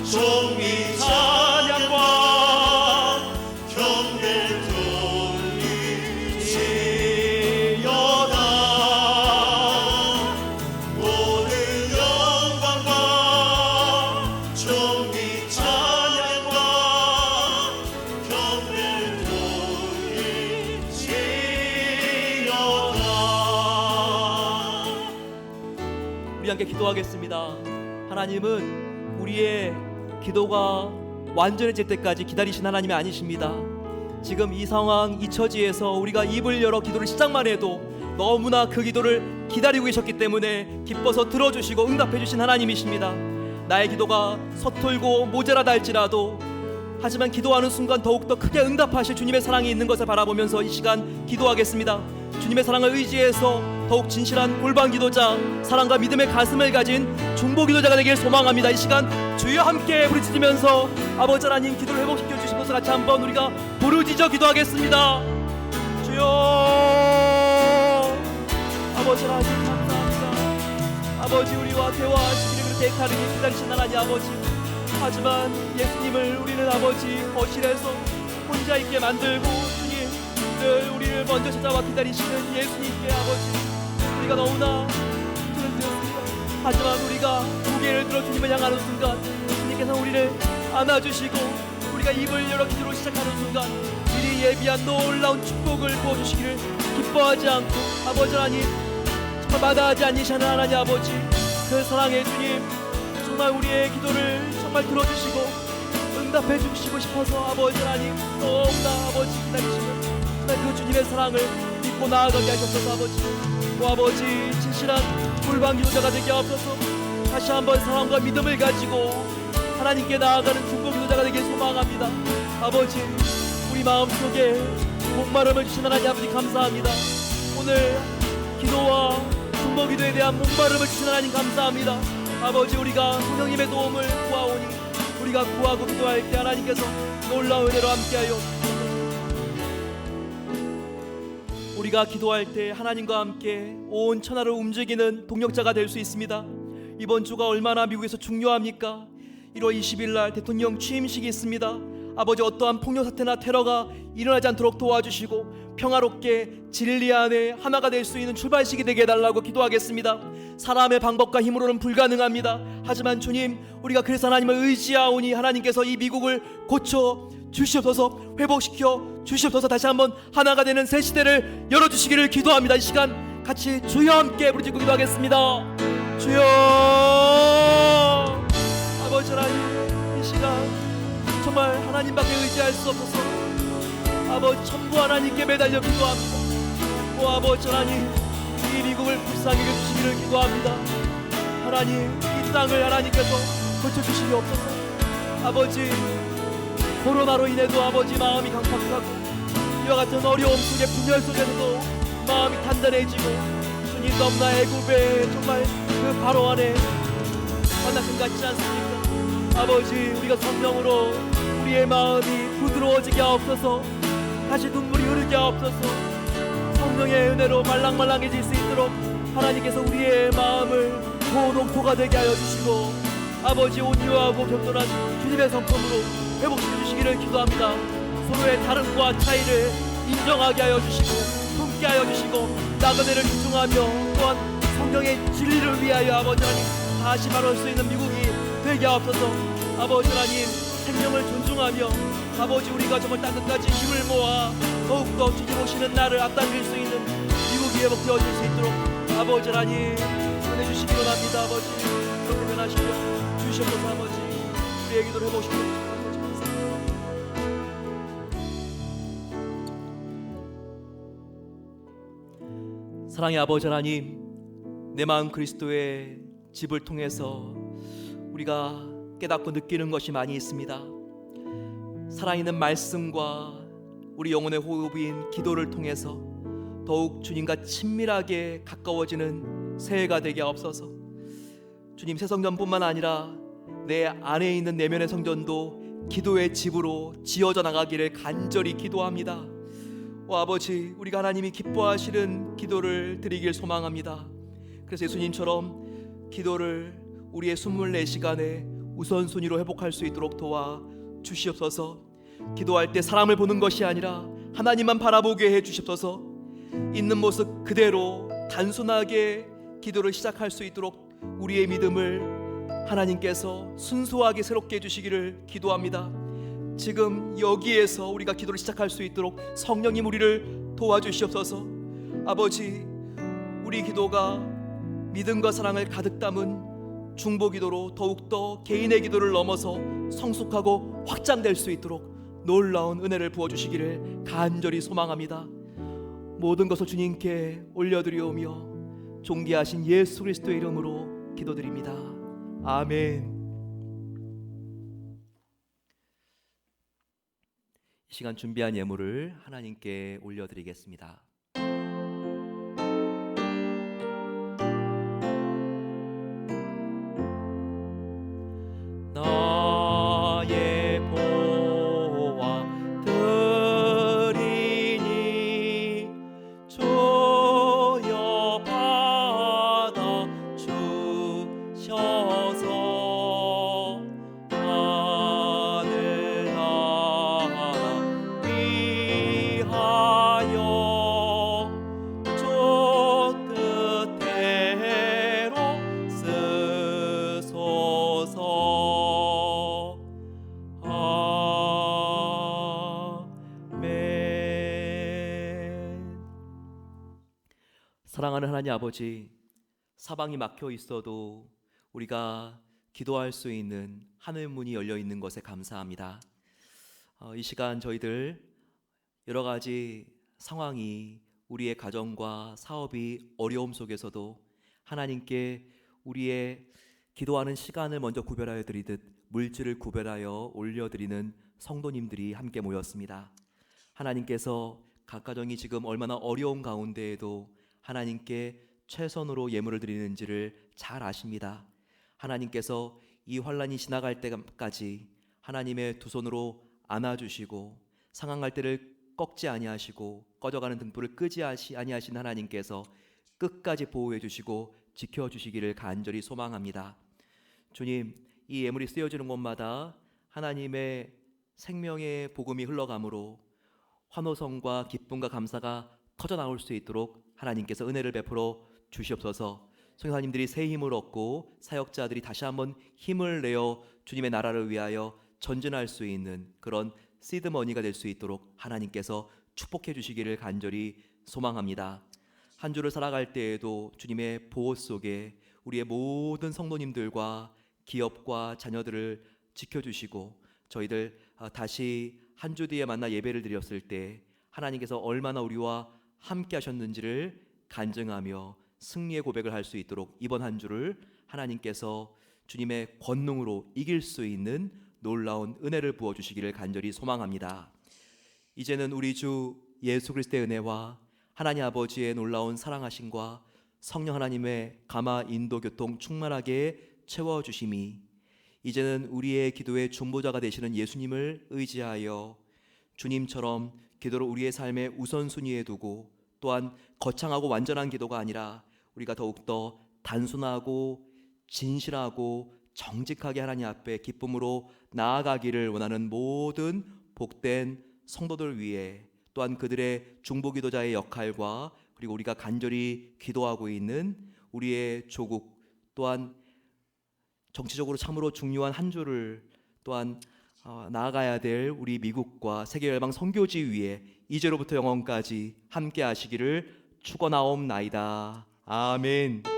존귀 찬양과 경배를 돌리시려다. 모든 영광과 존귀 찬양과 경배를 돌리시려다. 우리 함께 기도하겠습니다. 하나님은 우리의 기도가 완전해질 때까지 기다리신 하나님이 아니십니다. 지금 이 상황, 이 처지에서 우리가 입을 열어 기도를 시작만 해도 너무나 그 기도를 기다리고 계셨기 때문에 기뻐서 들어주시고 응답해 주신 하나님이십니다. 나의 기도가 서툴고 모자라다 할지라도 하지만 기도하는 순간 더욱더 크게 응답하실 주님의 사랑이 있는 것을 바라보면서 이 시간 기도하겠습니다. 주님의 사랑을 의지해서 더욱 진실한 골방 기도자, 사랑과 믿음의 가슴을 가진 중보 기도자가 되길 소망합니다. 이 시간 주여 함께 부르짖으면서 아버지 하나님 기도를 회복시켜 주시면서 같이 한번 우리가 부르짖어 기도하겠습니다. 주여, 아버지 하나님 감사합니다. 아버지, 우리와 대화하시기를 그렇게 애타르게 기다리신 하나님 아버지, 하지만 예수님을 우리는 아버지 거실에서 혼자 있게 만들고 주님 늘 우리를 먼저 찾아와 기다리시는 예수님께 아버지 우리가 너무나 힘들을 되었습니다. 하지만 우리가 고개를 들어 주님을 향하는 순간 주님께서 우리를 안아주시고 우리가 입을 열어 기도로 시작하는 순간 미리 예비한 놀라운 축복을 부어주시기를 기뻐하지 않고 아버지 하나님 정말 마다하지 않으시는 하나님 아버지 그 사랑의 주님 정말 우리의 기도를 정말 들어주시고 응답해 주시고 싶어서 아버지 하나님 너무나 아버지 기다리시는 정말 그 주님의 사랑을 믿고 나아가게 하셨소서 아버지 아버지 진실한 꿀방 기도자가 되게 하옵소서. 다시 한번 사랑과 믿음을 가지고 하나님께 나아가는 중보 기도자가 되길 소망합니다. 아버지 우리 마음속에 목마름을 주신 하나님 아버지 감사합니다. 오늘 기도와 중보 기도에 대한 목마름을 주신 하나님 감사합니다. 아버지 우리가 성령님의 도움을 구하오니 우리가 구하고 기도할 때 하나님께서 놀라운 은혜로 함께하여 우리가 기도할 때 하나님과 함께 온 천하를 움직이는 동력자가 될 수 있습니다. 이번 주가 얼마나 미국에서 중요합니까? 1월 20일 날 대통령 취임식이 있습니다. 아버지 어떠한 폭력 사태나 테러가 일어나지 않도록 도와주시고 평화롭게 진리 안에 하나가 될 수 있는 출발식이 되게 해달라고 기도하겠습니다. 사람의 방법과 힘으로는 불가능합니다. 하지만 주님 우리가 그래서 하나님을 의지하오니 하나님께서 이 미국을 고쳐 주시옵소서 회복시켜 주시옵소서 다시 한번 하나가 되는 새 시대를 열어주시기를 기도합니다. 이 시간 같이 주여 함께 부르짖고 기도하겠습니다. 주여 아버지 하나님 이 시간 정말 하나님밖에 의지할 수 없어서 아버지 전부 하나님께 매달려 기도합니다. 오 아버지 하나님 이 미국을 불쌍히 여겨주시기를 기도합니다. 하나님 이 땅을 하나님께서 고쳐주시옵소서. 아버지 코로나로 인해도 아버지 마음이 강팍하고 이와 같은 어려움 속에 분열 속에서도 마음이 단단해지고 주님 너무나 애굽의 정말 그 바로 안에 만나심 같지 않습니까? 아버지 우리가 성령으로 우리의 마음이 부드러워지게 하옵소서. 다시 눈물이 흐르게 하옵소서. 성령의 은혜로 말랑말랑해질 수 있도록 하나님께서 우리의 마음을 고농토가 되게 하여 주시고 아버지 온유하고 격렬한 주님의 성품으로 회복시켜 주시기를 기도합니다. 서로의 다름과 차이를 인정하게 하여 주시고 품게 하여 주시고 나그네를 존중하며 또한 성경의 진리를 위하여 아버지 하나님 다시 바라볼 수 있는 미국이 되게 하옵소서. 아버지 하나님 생명을 존중하며 아버지 우리가 정말 땅끝까지 힘을 모아 더욱더 주님 오시는 날을 앞당길 수 있는 미국이 회복되어질 수 있도록 아버지 하나님 은혜 주시기 원합니다. 아버지 그렇게 변하시며 주시옵소서. 아버지 우리의 기도를 해보시옵소서. 사랑의 아버지 하나님 내 마음 그리스도의 집을 통해서 우리가 깨닫고 느끼는 것이 많이 있습니다. 살아있는 말씀과 우리 영혼의 호흡인 기도를 통해서 더욱 주님과 친밀하게 가까워지는 새해가 되게 하옵소서. 주님 새 성전뿐만 아니라 내 안에 있는 내면의 성전도 기도의 집으로 지어져 나가기를 간절히 기도합니다. 오 아버지 우리가 하나님이 기뻐하시는 기도를 드리길 소망합니다. 그래서 예수님처럼 기도를 우리의 24시간에 우선순위로 회복할 수 있도록 도와 주시옵소서. 기도할 때 사람을 보는 것이 아니라 하나님만 바라보게 해 주시옵소서. 있는 모습 그대로 단순하게 기도를 시작할 수 있도록 우리의 믿음을 하나님께서 순수하게 새롭게 해주시기를 기도합니다. 지금 여기에서 우리가 기도를 시작할 수 있도록 성령님 우리를 도와주시옵소서. 아버지 우리 기도가 믿음과 사랑을 가득 담은 중보기도로 더욱더 개인의 기도를 넘어서 성숙하고 확장될 수 있도록 놀라운 은혜를 부어주시기를 간절히 소망합니다. 모든 것을 주님께 올려드리오며 존귀하신 예수 그리스도의 이름으로 기도드립니다. 아멘. 이 시간 준비한 예물을 하나님께 올려드리겠습니다. 나의 보화 드리니 주여 받아 주셔서 사랑하는 하나님 아버지, 사방이 막혀 있어도 우리가 기도할 수 있는 하늘 문이 열려 있는 것에 감사합니다. 이 시간 저희들 여러 가지 상황이 우리의 가정과 사업이 어려움 속에서도 하나님께 우리의 기도하는 시간을 먼저 구별하여 드리듯 물질을 구별하여 올려드리는 성도님들이 함께 모였습니다. 하나님께서 각 가정이 지금 얼마나 어려운 가운데에도 하나님께 최선으로 예물을 드리는지를 잘 아십니다. 하나님께서 이 환란이 지나갈 때까지 하나님의 두 손으로 안아주시고 상황할 때를 꺾지 아니하시고 꺼져가는 등불을 끄지 아니하신 하나님께서 끝까지 보호해 주시고 지켜주시기를 간절히 소망합니다. 주님, 이 예물이 쓰여지는 곳마다 하나님의 생명의 복음이 흘러가므로 환호성과 기쁨과 감사가 터져나올 수 있도록 하나님께서 은혜를 베풀어 주시옵소서. 성도님들이 새 힘을 얻고 사역자들이 다시 한번 힘을 내어 주님의 나라를 위하여 전진할 수 있는 그런 시드머니가 될 수 있도록 하나님께서 축복해 주시기를 간절히 소망합니다. 한 주를 살아갈 때에도 주님의 보호 속에 우리의 모든 성도님들과 기업과 자녀들을 지켜주시고 저희들 다시 한 주 뒤에 만나 예배를 드렸을 때 하나님께서 얼마나 우리와 함께 하셨는지를 간증하며 승리의 고백을 할 수 있도록 이번 한 주를 하나님께서 주님의 권능으로 이길 수 있는 놀라운 은혜를 부어주시기를 간절히 소망합니다. 이제는 우리 주 예수 그리스도의 은혜와 하나님 아버지의 놀라운 사랑하심과 성령 하나님의 감화 인도 교통 충만하게 채워주심이 이제는 우리의 기도의 중보자가 되시는 예수님을 의지하여 주님처럼 기도를 우리의 삶의 우선순위에 두고 또한 거창하고 완전한 기도가 아니라 우리가 더욱더 단순하고 진실하고 정직하게 하나님 앞에 기쁨으로 나아가기를 원하는 모든 복된 성도들 위해 또한 그들의 중보기도자의 역할과 그리고 우리가 간절히 기도하고 있는 우리의 조국 또한 정치적으로 참으로 중요한 한 주를 또한 나아가야 될 우리 미국과 세계열방 선교지 위에 이제로부터 영원까지 함께 하시기를 축원하옵나이다. 아멘.